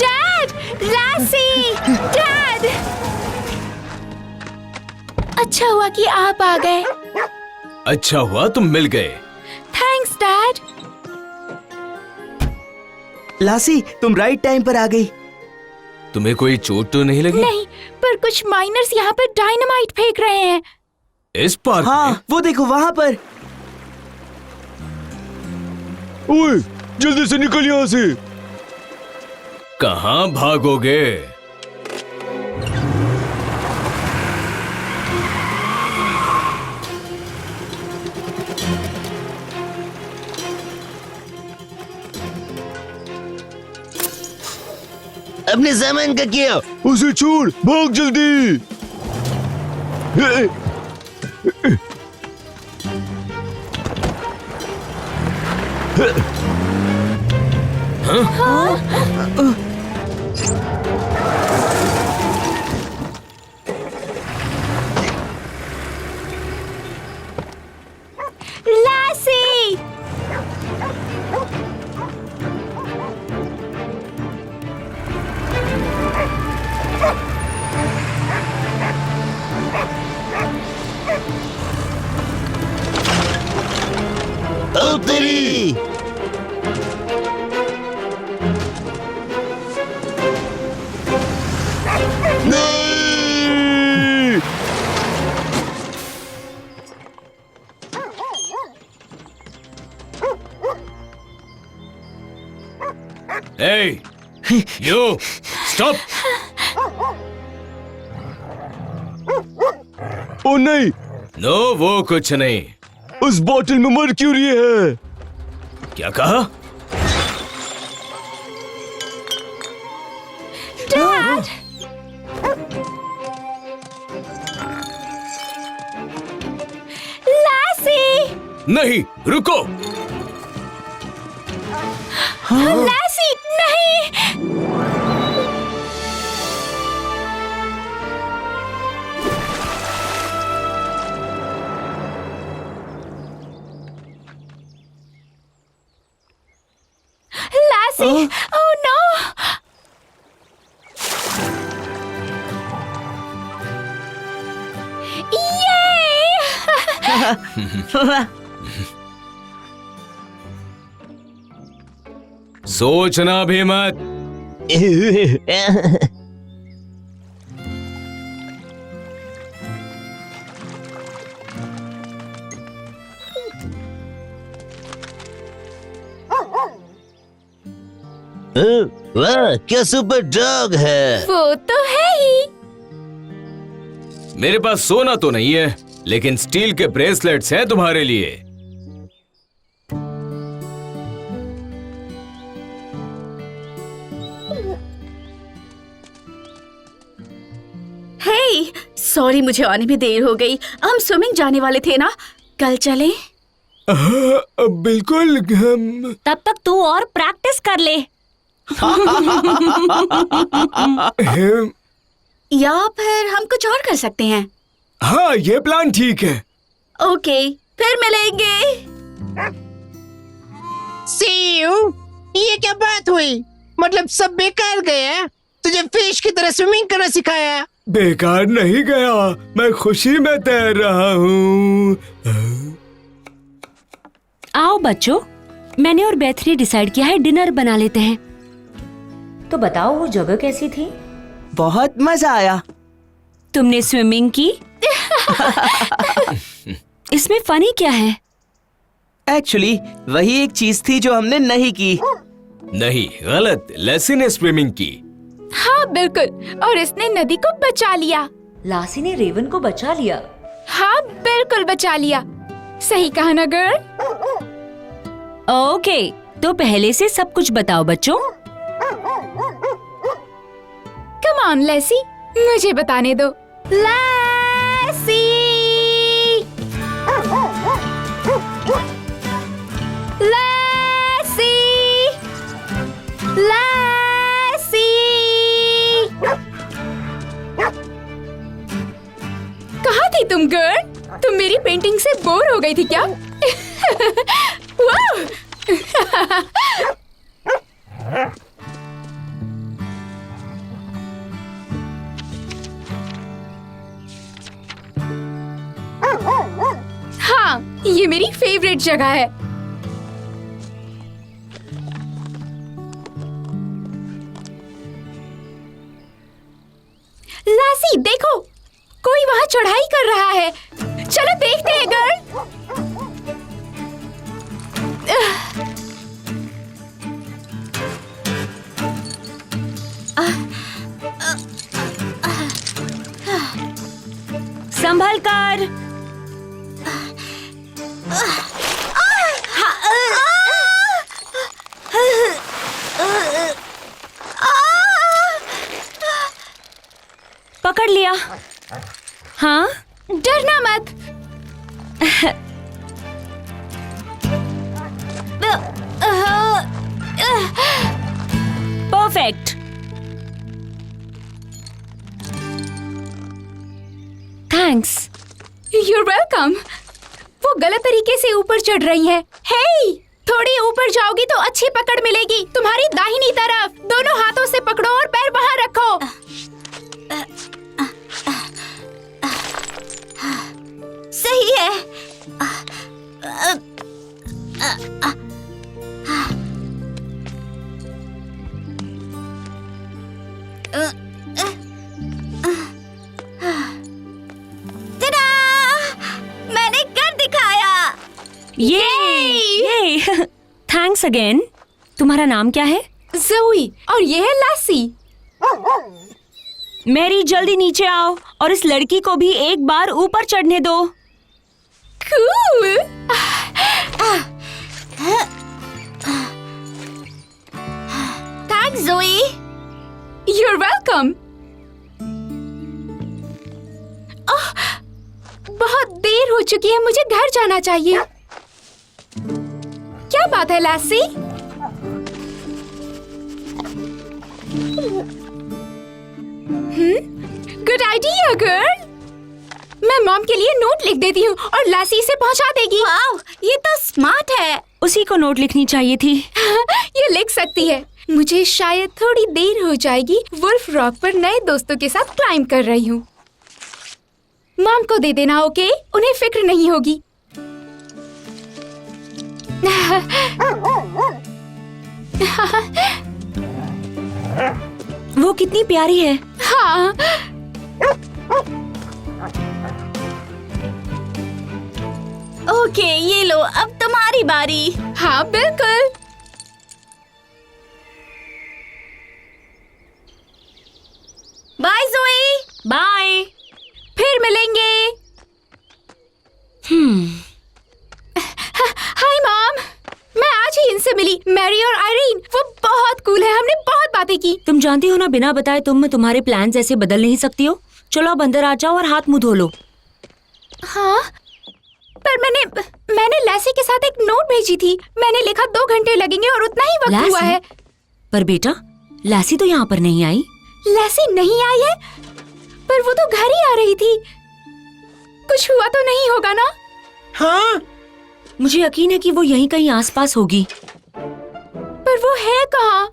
डैड, लैसी, डैड। अच्छा हुआ कि आप आ गए। अच्छा हुआ तुम मिल गए। Thanks dad. लासी, तुम राइट टाइम पर आ गई। तुम्हें कोई चोट तो नहीं लगी? नहीं, पर कुछ माइनर्स यहाँ पर डायनामाइट फेंक रहे हैं। इस पार्क में? हाँ, वो देखो वहाँ पर। ओए, जल्दी से निकल यहाँ से। कहाँ भागोगे? अपने सामान का किया। उसे छोड़, भाग जल्दी। विक्ट्री। नहीं। Hey, you stop! ओ नहीं, नो वो कुछ नहीं। उस बोतल में मर्क्यूरी है। क्या कहा? डैड, लासी, नहीं, रुको। लासी, नहीं। लासी, oh no! Yay! सोचना भी मत। वाह, क्या सुपर डॉग है। वो तो है ही। मेरे पास सोना तो नहीं है, लेकिन स्टील के ब्रेसलेट्स हैं तुम्हारे लिए। हे, सॉरी मुझे आने में देर हो गई। हम स्विमिंग जाने वाले थे ना, कल चलें? बिल्कुल। हम तब तक तू और प्रैक्टिस कर ले। या फिर हम कुछ और कर सकते हैं। हाँ, ये प्लान ठीक है। ओके, फिर मिलेंगे। See you? ये क्या बात हुई? मतलब सब बेकार गया? तुझे फिश की तरह स्विमिंग करना सिखाया? बेकार नहीं गया, मैं खुशी में तैर रहा हूँ। आओ बच्चों, मैंने और बेथ ने डिसाइड किया है डिनर बना लेते हैं। तो बताओ वो जगह कैसी थी? बहुत मजा आया। तुमने स्विमिंग की? इसमें फनी क्या है? एक्चुअली वही एक चीज थी जो हमने नहीं की। नहीं, गलत। लेसी ने स्विमिंग की। हाँ बिल्कुल, और इसने नदी को बचा लिया। लासी ने रेवन को बचा लिया। हाँ बिल्कुल बचा लिया। सही कहा ना गर्ल? ओके, तो पहले से सब कुछ बताओ बच्चों। कम ऑन लेसी, मुझे बताने दो। लेसी, लेसी, लेसी। कहाँ थी तुम गर्ल? तुम मेरी पेंटिंग से बोर हो गई थी क्या? वाह! हाँ, ये मेरी फेवरेट जगह है। लासी देखो, कोई वहाँ चढ़ाई कर रहा है। चलो देखते हैं गर्ल। संभल कर। पकड़ लिया। हाँ, डरना मत। परफेक्ट। थैंक्स। You're welcome। वो गलत तरीके से ऊपर चढ़ रही है। हे, थोड़ी ऊपर जाओगी तो अच्छी पकड़ मिलेगी। तुम्हारी दाहिनी तरफ। दोनों हाथों से पकड़ो और पैर वहाँ रखो। सही है। tada! मैंने कर दिखाया। ये थैंक्स अगेन। तुम्हारा नाम क्या है? जोई, और ये है लासी। मैरी जल्दी नीचे आओ और इस लड़की को भी एक बार ऊपर चढ़ने दो। कूल। थैंक्स जोई। You're welcome. बहुत देर हो चुकी है, मुझे घर जाना चाहिए। क्या बात है लासी? Good idea girl. मैं मॉम के लिए नोट लिख देती हूँ और लासी इसे पहुँचा देगी। वाओ, ये तो स्मार्ट है। उसी को नोट लिखनी चाहिए थी। ये लिख सकती है। मुझे शायद थोड़ी देर हो जाएगी। वुल्फ रॉक पर नए दोस्तों के साथ क्लाइंब कर रही हूँ। मॉम को दे देना, ओके? उन्हें फिक्र नहीं होगी। वो कितनी प्यारी है। हाँ। ओके, ये लो, अब तुम्हारी बारी। हाँ बिल्कुल। बाय जोई। बाय। फिर मिलेंगे। हाय मॉम, मैं आज ही इनसे मिली। मैरी और आयरीन, वो बहुत कूल है। हमने बहुत बातें की। तुम जानती हो ना, बिना बताए तुम तुम्हारे प्लान्स ऐसे बदल नहीं सकती हो। चलो अब अंदर आ जाओ और हाथ मुंह धो लो। हाँ, पर मैंने लैसी के साथ एक नोट भेजी थी। मैंने लिखा 2 घंटे लगेंगे और उतना ही वक्त हुआ है। पर बेटा, लैसी तो यहाँ पर नहीं आई। लैसी नहीं आई है? पर वो तो घर ही आ रही थी। कुछ हुआ तो नहीं होगा ना? हाँ, मुझे यकीन है कि वो यहीं कहीं आसपास होगी। पर वो है कहाँ?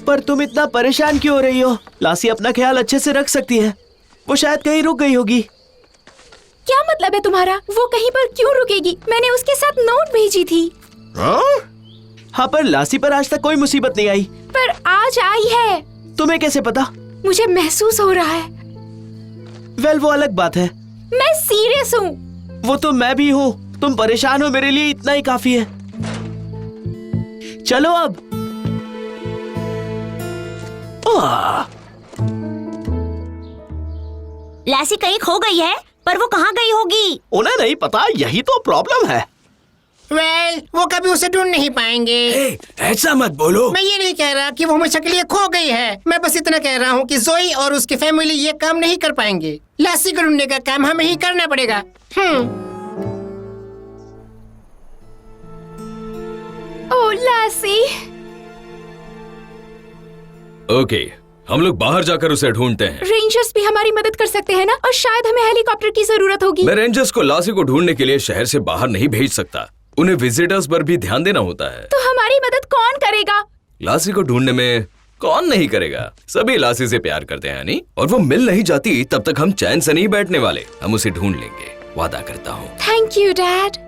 पर तुम इतना परेशान क्यों हो रही हो? लासी अपना ख्याल अच्छे से रख सकती है। वो शायद कहीं रुक गई होगी। क्या मतलब है तुम्हारा? वो कहीं पर क्यों रुकेगी? मैंने उसके साथ नोट भेजी थी। हाँ, पर लासी पर आज तक कोई मुसीबत नहीं आई। पर आज आई है। तुम्हें कैसे पता? मुझे महसूस हो रहा है। वेल, वो अलग बात है। मैं सीरियस हूँ। वो तो मैं भी हूँ। तुम परेशान हो, मेरे लिए इतना ही काफी है। चलो अब। लैसी कहीं खो गई है, पर वो कहाँ गई होगी? उन्हें नहीं पता, यही तो प्रॉब्लम है। वेल, वो कभी उसे ढूंढ नहीं पाएंगे। ऐसा मत बोलो। मैं ये नहीं कह रहा कि वो हमेशा के लिए खो गई है। मैं बस इतना कह रहा हूँ कि जोई और उसकी फैमिली ये काम नहीं कर पाएंगे। लासी को ढूंढने का काम हमें ही करना पड़ेगा। ओह लासी। ओके, हम लोग बाहर जाकर उसे ढूंढते हैं। रेंजर्स भी हमारी मदद कर सकते हैं ना? और शायद हमें हेलीकॉप्टर की जरूरत होगी। मैं रेंजर्स को लासी को ढूंढने के लिए शहर से बाहर नहीं भेज सकता। उन्हें विजिटर्स पर भी ध्यान देना होता है। तो हमारी मदद कौन करेगा? लासी को ढूंढने में कौन नहीं करेगा? सभी लासी से प्यार करते हैं नहीं? और वो मिल नहीं जाती तब तक हम चैन से नहीं बैठने वाले। हम उसे ढूंढ लेंगे, वादा करता हूँ। Thank you dad.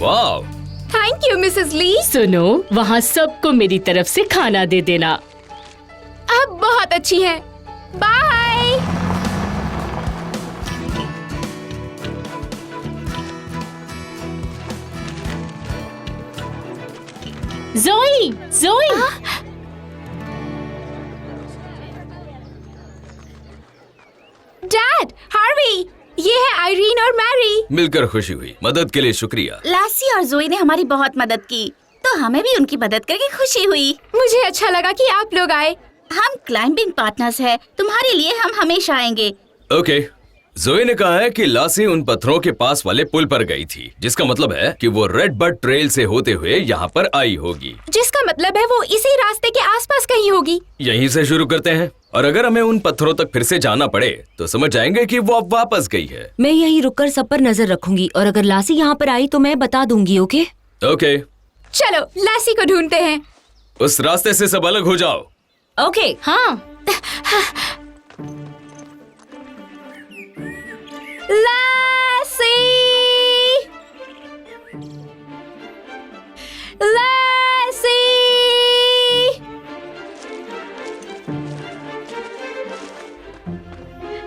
वाह, थैंक यू मिसेस ली। सुनो, वहाँ सबको मेरी तरफ से खाना दे देना। आप बहुत अच्छी हैं। बाय। जोई, जोई। डैड, हार्वी, ये है आयरीन और मैरी। मिलकर खुशी हुई। मदद के लिए शुक्रिया। लासी और जोई ने हमारी बहुत मदद की, तो हमें भी उनकी मदद करके खुशी हुई। मुझे अच्छा लगा कि आप लोग आए। हम क्लाइंबिंग पार्टनर्स हैं। तुम्हारे लिए हम हमेशा आएंगे। ओके, जोई ने कहा है कि लासी उन पत्थरों के पास वाले पुल पर गई थी, जिसका मतलब है कि वो रेड बर्ड ट्रेल से होते हुए यहाँ पर आई होगी। जिसका मतलब है वो इसी रास्ते के आसपास कहीं होगी। यहीं से शुरू करते हैं, और अगर हमें उन पत्थरों तक फिर से जाना पड़े तो समझ जाएंगे कि वो अब वापस गई है। मैं यहीं रुककर सब पर नजर रखूंगी और अगर लासी यहाँ पर आई तो मैं बता दूंगी। ओके? ओके, चलो लासी को ढूंढते हैं। उस रास्ते से सब अलग हो जाओ। ओके। हाँ। Lassie, Lassie,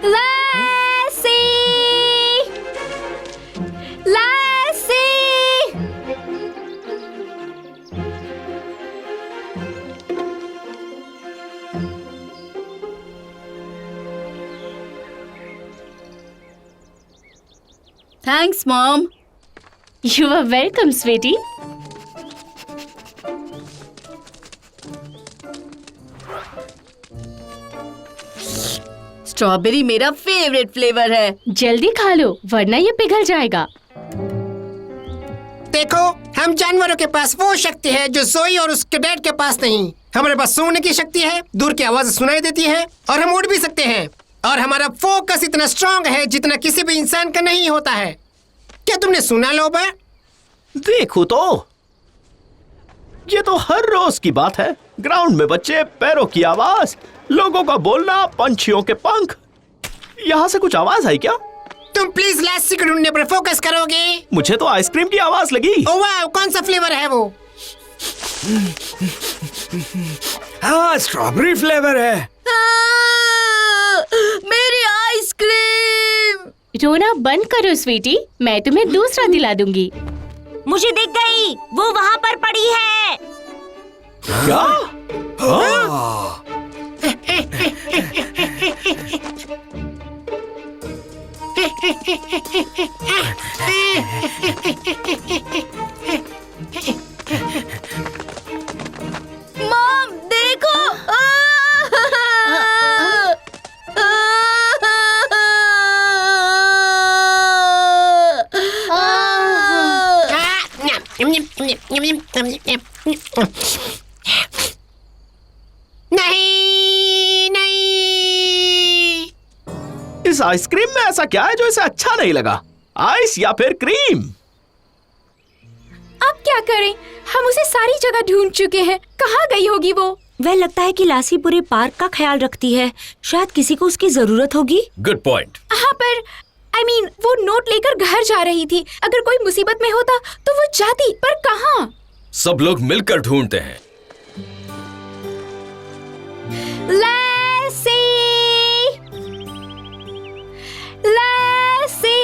Lassie, Lassie. Thanks mom. You are welcome sweetie. Strawberry मेरा फेवरेट फ्लेवर है। जल्दी खा लो वरना ये पिघल जाएगा। देखो, हम जानवरों के पास वो शक्ति है जो जोई और उसके डैड के पास नहीं। हमारे पास सूंघने की शक्ति है, दूर की आवाज सुनाई देती है और हम उड़ भी सकते हैं। और हमारा फोकस इतना स्ट्रांग है जितना किसी भी इंसान का नहीं होता है। क्या तुमने सुना लोबा? देखो तो, ये तो हर रोज की बात है। ग्राउंड में बच्चे, पैरों की आवाज, लोगों का बोलना, पंछियों के पंख। यहाँ से कुछ आवाज आई क्या? तुम प्लीज लासी को ढूंढने पर फोकस करोगे? मुझे तो आइसक्रीम की आवाज लगी। ओह वाह, कौन सा फ्लेवर है वो? हाँ, स्ट्रॉबेरी फ्लेवर है। मेरी आइसक्रीम। रोना बंद करो स्वीटी, मैं तुम्हें दूसरा दिला दूंगी। मुझे दिख गई, वो वहाँ पर पड़ी है। क्या? मॉम देखो। नहीं, नहीं। इस आइसक्रीम में ऐसा क्या है जो इसे अच्छा नहीं लगा? आइस या फिर क्रीम? अब क्या करें? हम उसे सारी जगह ढूंढ चुके हैं। कहाँ गई होगी वो? वह लगता है कि लासी पूरे पार्क का ख्याल रखती है। शायद किसी को उसकी जरूरत होगी। Good point. हाँ, पर वो नोट लेकर घर जा रही थी। अगर कोई मुसीबत में होता तो वो जाती, पर कहाँ? सब लोग मिलकर ढूंढते हैं। लासी, लासी।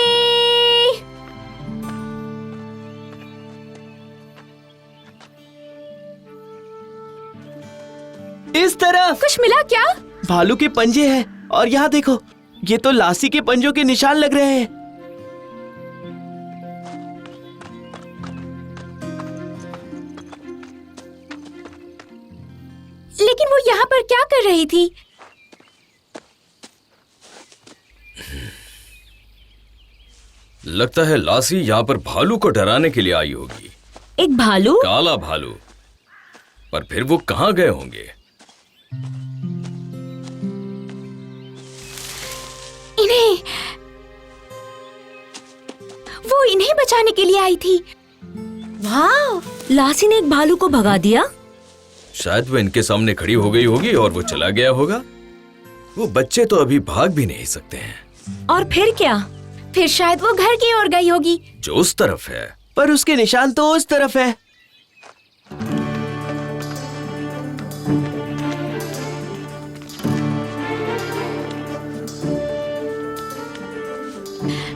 इस तरफ कुछ मिला क्या? भालू के पंजे हैं और यहाँ देखो, ये तो लासी के पंजों के निशान लग रहे हैं। लेकिन वो यहाँ पर क्या कर रही थी? लगता है लासी यहाँ पर भालू को डराने के लिए आई होगी। एक भालू? काला भालू। पर फिर वो कहाँ गए होंगे? वो इन्हें बचाने के लिए आई थी। वाह, लासी ने एक भालू को भगा दिया। शायद वो इनके सामने खड़ी हो गई होगी और वो चला गया होगा। वो बच्चे तो अभी भाग भी नहीं सकते हैं। और फिर क्या? फिर शायद वो घर की ओर गई होगी, जो उस तरफ है। पर उसके निशान तो उस तरफ है।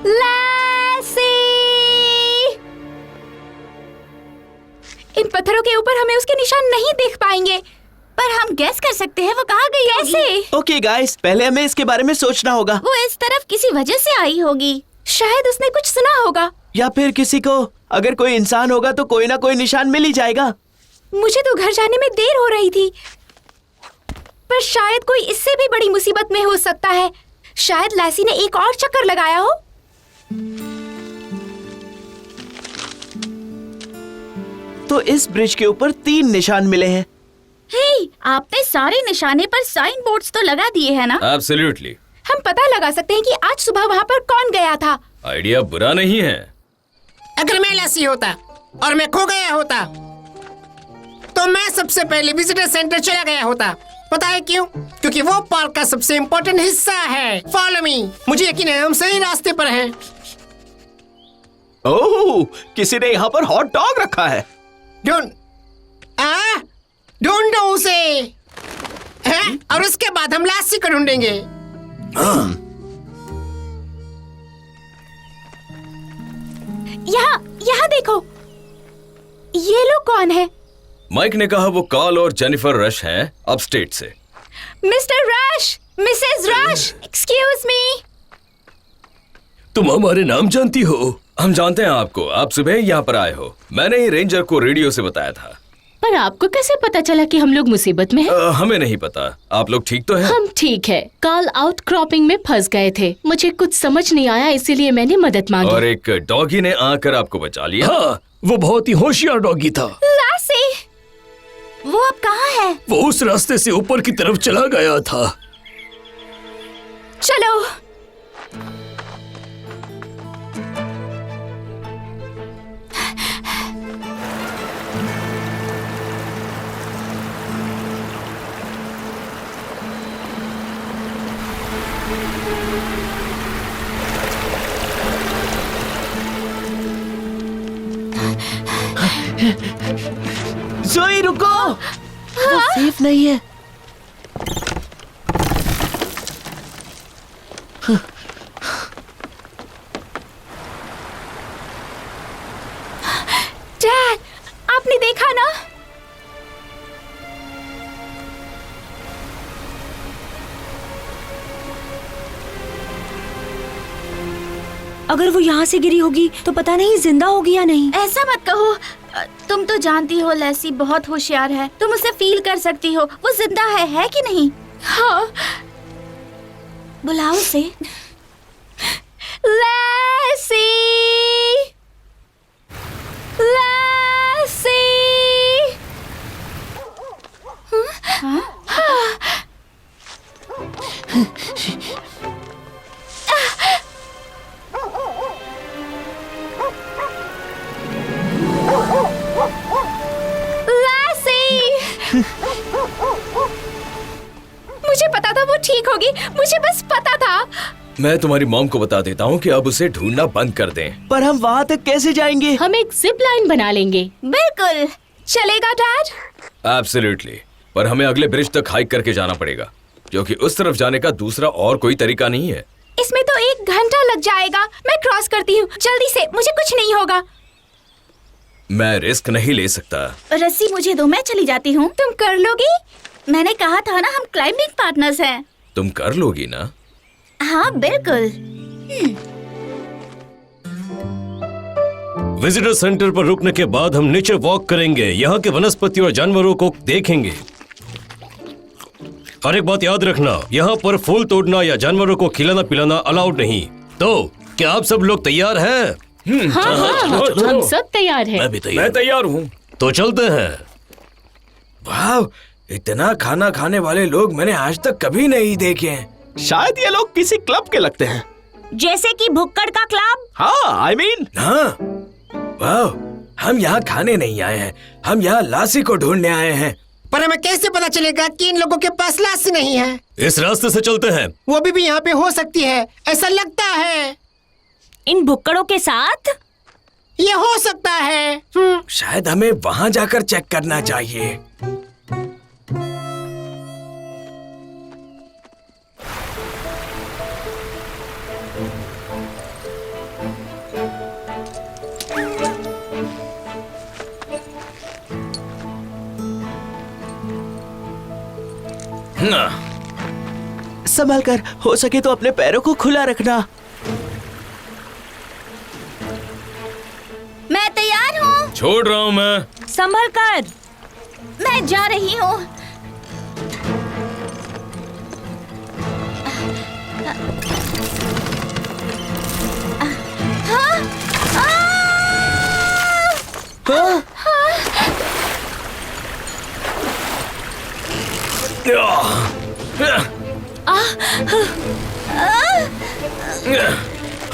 लासी। इन पत्थरों के ऊपर हमें उसके निशान नहीं देख पाएंगे, पर हम गैस कर सकते हैं वो कहाँ गई होगी। कैसे? ओके गाइस, पहले हमें इसके बारे में सोचना होगा। वो इस तरफ किसी वजह से आई होगी। शायद उसने कुछ सुना होगा। या फिर किसी को, अगर कोई इंसान होगा तो कोई ना कोई निशान मिल ही जाएगा। मुझे तो घर जाने में देर हो रही थी, पर शायद कोई इससे भी बड़ी मुसीबत में हो सकता है। शायद लासी ने एक और चक्कर लगाया हो। तो इस ब्रिज के ऊपर 3 निशान मिले हैं। हे, आपने सारे निशाने पर साइन बोर्ड्स तो लगा दिए हैं ना? एब्सोल्युटली। हम पता लगा सकते हैं कि आज सुबह वहाँ पर कौन गया था। आइडिया बुरा नहीं है। अगर मैं लासी होता और मैं खो गया होता तो मैं सबसे पहले विजिटर सेंटर चला गया होता। पता है क्यों? क्योंकि वो पार्क का सबसे इम्पोर्टेंट हिस्सा है। Follow me. मुझे यकीन है हम सही रास्ते पर हैं। ओह, किसी ने यहाँ पर हॉट डॉग रखा है। ढूंढो उसे। हैं? और उसके बाद हम लासी को ढूंढेंगे। यहाँ देखो, ये लोग कौन है? माइक ने कहा वो कार्ल और जेनिफर रश हैं अपस्टेट से। Mister rush, Mrs rush, excuse me. तुम हमारे नाम जानती हो? हम जानते हैं आपको, आप सुबह यहाँ पर आए हो। मैंने ही रेंजर को रेडियो से बताया था। पर आपको कैसे पता चला कि हम लोग मुसीबत में हैं? हमें नहीं पता। आप लोग ठीक तो हैं? हम ठीक है। कार्ल आउटक्रॉपिंग में फंस गए थे, मुझे कुछ समझ नहीं आया, इसीलिए मैंने मदद मांगी। और एक डॉगी ने आकर आपको बचा लिया। हाँ, वो बहुत ही होशियार डॉगी था। लासी, वो अब कहाँ है? वो उस रास्ते से ऊपर की तरफ चला गया था। चलो। जोई रुको, वो सेफ नहीं है। डैड, आपने देखा ना? अगर वो यहाँ से गिरी होगी तो पता नहीं जिंदा होगी या नहीं। ऐसा मत कहो, तुम तो जानती हो लैसी बहुत होशियार है, तुम उसे फील कर सकती हो। वो जिंदा है कि नहीं? हाँ। बुलाओ उसे। लैसी, लैसी। मुझे पता था वो ठीक होगी, मुझे बस पता था। मैं तुम्हारी मॉम को बता देता हूँ कि अब उसे ढूंढना बंद कर दें। पर हम वहाँ तक कैसे जाएंगे? हम एक जिप लाइन बना लेंगे। बिल्कुल चलेगा डैड। एब्सोल्युटली, पर हमें अगले ब्रिज तक हाइक करके जाना पड़ेगा, क्योंकि उस तरफ जाने का दूसरा और कोई तरीका नहीं है। इसमें तो 1 घंटा लग जाएगा। मैं क्रॉस करती हूँ, जल्दी से, मुझे कुछ नहीं होगा। मैं रिस्क नहीं ले सकता। रस्सी मुझे दो, मैं चली जाती हूँ। तुम कर लोगी? मैंने कहा था ना, हम क्लाइंबिंग पार्टनर्स हैं। तुम कर लोगी ना? हाँ बिल्कुल। विजिटर सेंटर पर रुकने के बाद हम नेचर वॉक करेंगे, यहाँ के वनस्पति और जानवरों को देखेंगे। और एक बात याद रखना, यहाँ पर फूल तोड़ना या जानवरों को खिलाना पिलाना अलाउड नहीं। तो क्या आप सब लोग तैयार हैं? हाँ, हम सब तैयार हैं। मैं तैयार हूँ। तो चलते हैं। वाह, इतना खाना खाने वाले लोग मैंने आज तक कभी नहीं देखे हैं। शायद ये लोग किसी क्लब के लगते हैं। जैसे कि भुक्कड़ का क्लब। हाँ, I mean। हाँ, वाह, हम यहाँ खाने नहीं आए हैं, हम यहाँ लासी को ढूंढने आए हैं। पर हमें कैसे पता चलेगा कि इन लोगों के पास लासी नहीं है? इस रास्ते से चलते हैं। वो भी यहाँ पे हो सकती है, ऐसा लगता है। इन भुक्कड़ों के साथ ये हो सकता है। शायद हमें वहाँ जाकर चेक करना चाहिए। संभल कर, हो सके तो अपने पैरों को खुला रखना। मैं तैयार हूँ। छोड़ रहा हूँ मैं। संभल कर। मैं जा रही हूँ।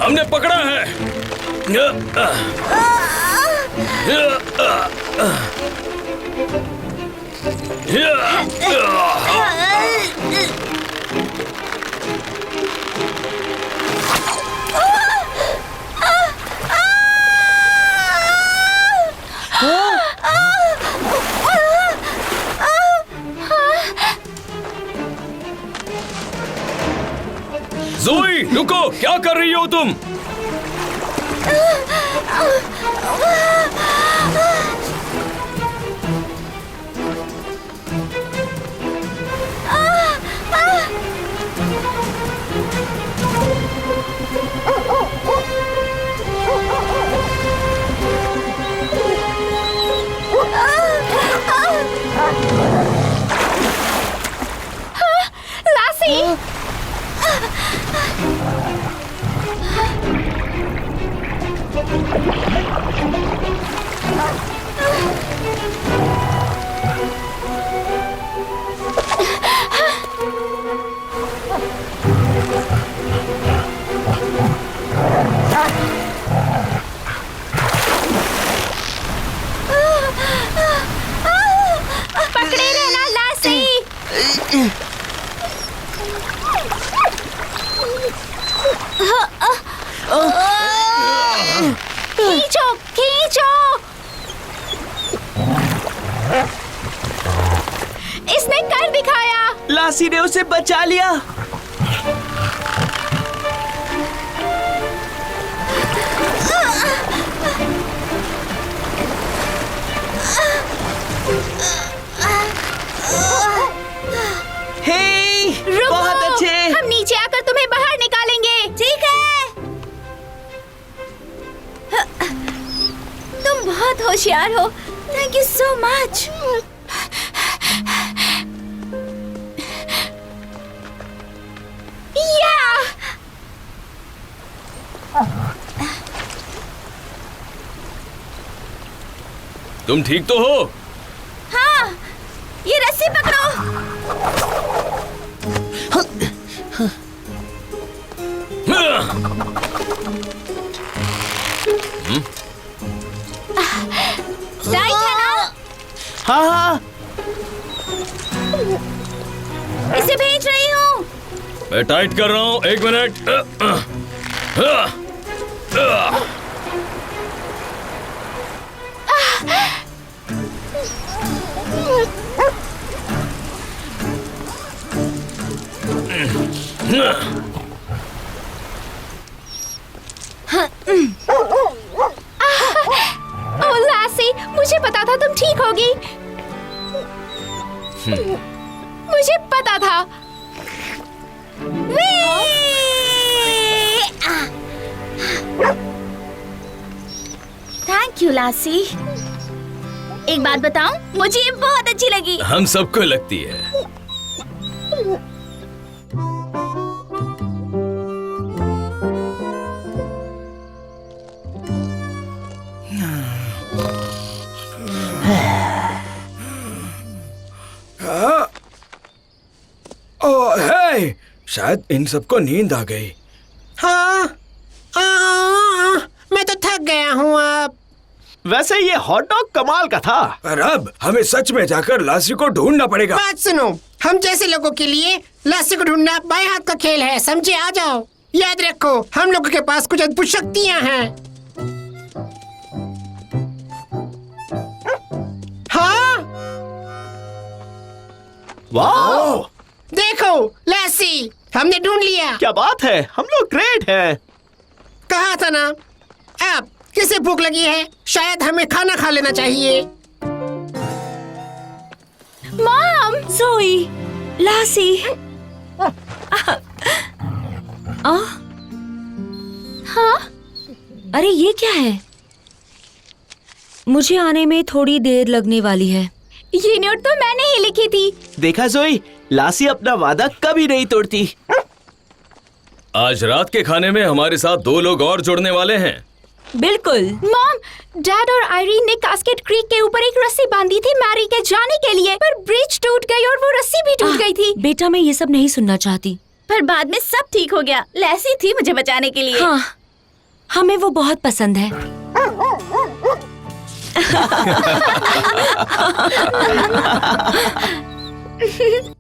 हमने पकड़ा है। जोई, रुको, क्या कर रही हो तुम? लासी! पकड़े रहना लासी! खींचो, खींचो! इसने कर दिखाया। लासी ने उसे बचा लिया। हे, रुको, बहुत अच्छे। हम नीचे आकर तुम्हें बाहर निकालेंगे। ठीक है। तुम बहुत होशियार हो। Thank you so much. तुम ठीक तो हो? हाँ, ये रस्सी पकड़ो। टाइट है ना? हाँ हाँ, इसे भेज रही हूँ। मैं टाइट कर रहा हूँ, 1 मिनट। ओह लासी, मुझे पता था तुम ठीक होगी। मुझे पता था। Thank you Lassie. एक बात बताऊं, मुझे ये बहुत अच्छी लगी। हम सबको लगती है। ओह हे, शायद इन सबको नींद आ गई। हाँ, मैं तो थक गया हूँ अब। वैसे ये हॉट डॉग कमाल का था। पर अब हमें सच में जाकर लासी को ढूंढना पड़ेगा। बात सुनो, हम जैसे लोगों के लिए लासी को ढूंढना बाएं हाथ का खेल है, समझे? आ जाओ। याद रखो, हम लोगों के पास कुछ अद्भुत शक्तियाँ हैं। हाँ, वाह, देखो लासी, हमने ढूंढ लिया। क्या बात है, हम लोग ग्रेट हैं। कहा था ना। अब किसे भूख लगी है? शायद हमें खाना खा लेना चाहिए। मॉम! जोई, लासी। हाँ? अरे ये क्या है? मुझे आने में थोड़ी देर लगने वाली है। ये नोट तो मैंने ही लिखी थी। देखा जोई, लासी अपना वादा कभी नहीं तोड़ती। आज रात के खाने में हमारे साथ 2 लोग और जुड़ने वाले हैं। बिल्कुल। मॉम, डैड और आयरीन ने कास्केट क्रीक के ऊपर एक रस्सी बांधी थी मैरी के जाने के लिए, पर ब्रिज टूट गई और वो रस्सी भी टूट गई थी। बेटा, मैं ये सब नहीं सुनना चाहती। पर बाद में सब ठीक हो गया। लैसी थी मुझे बचाने के लिए। हाँ, हमें वो बहुत पसंद है। है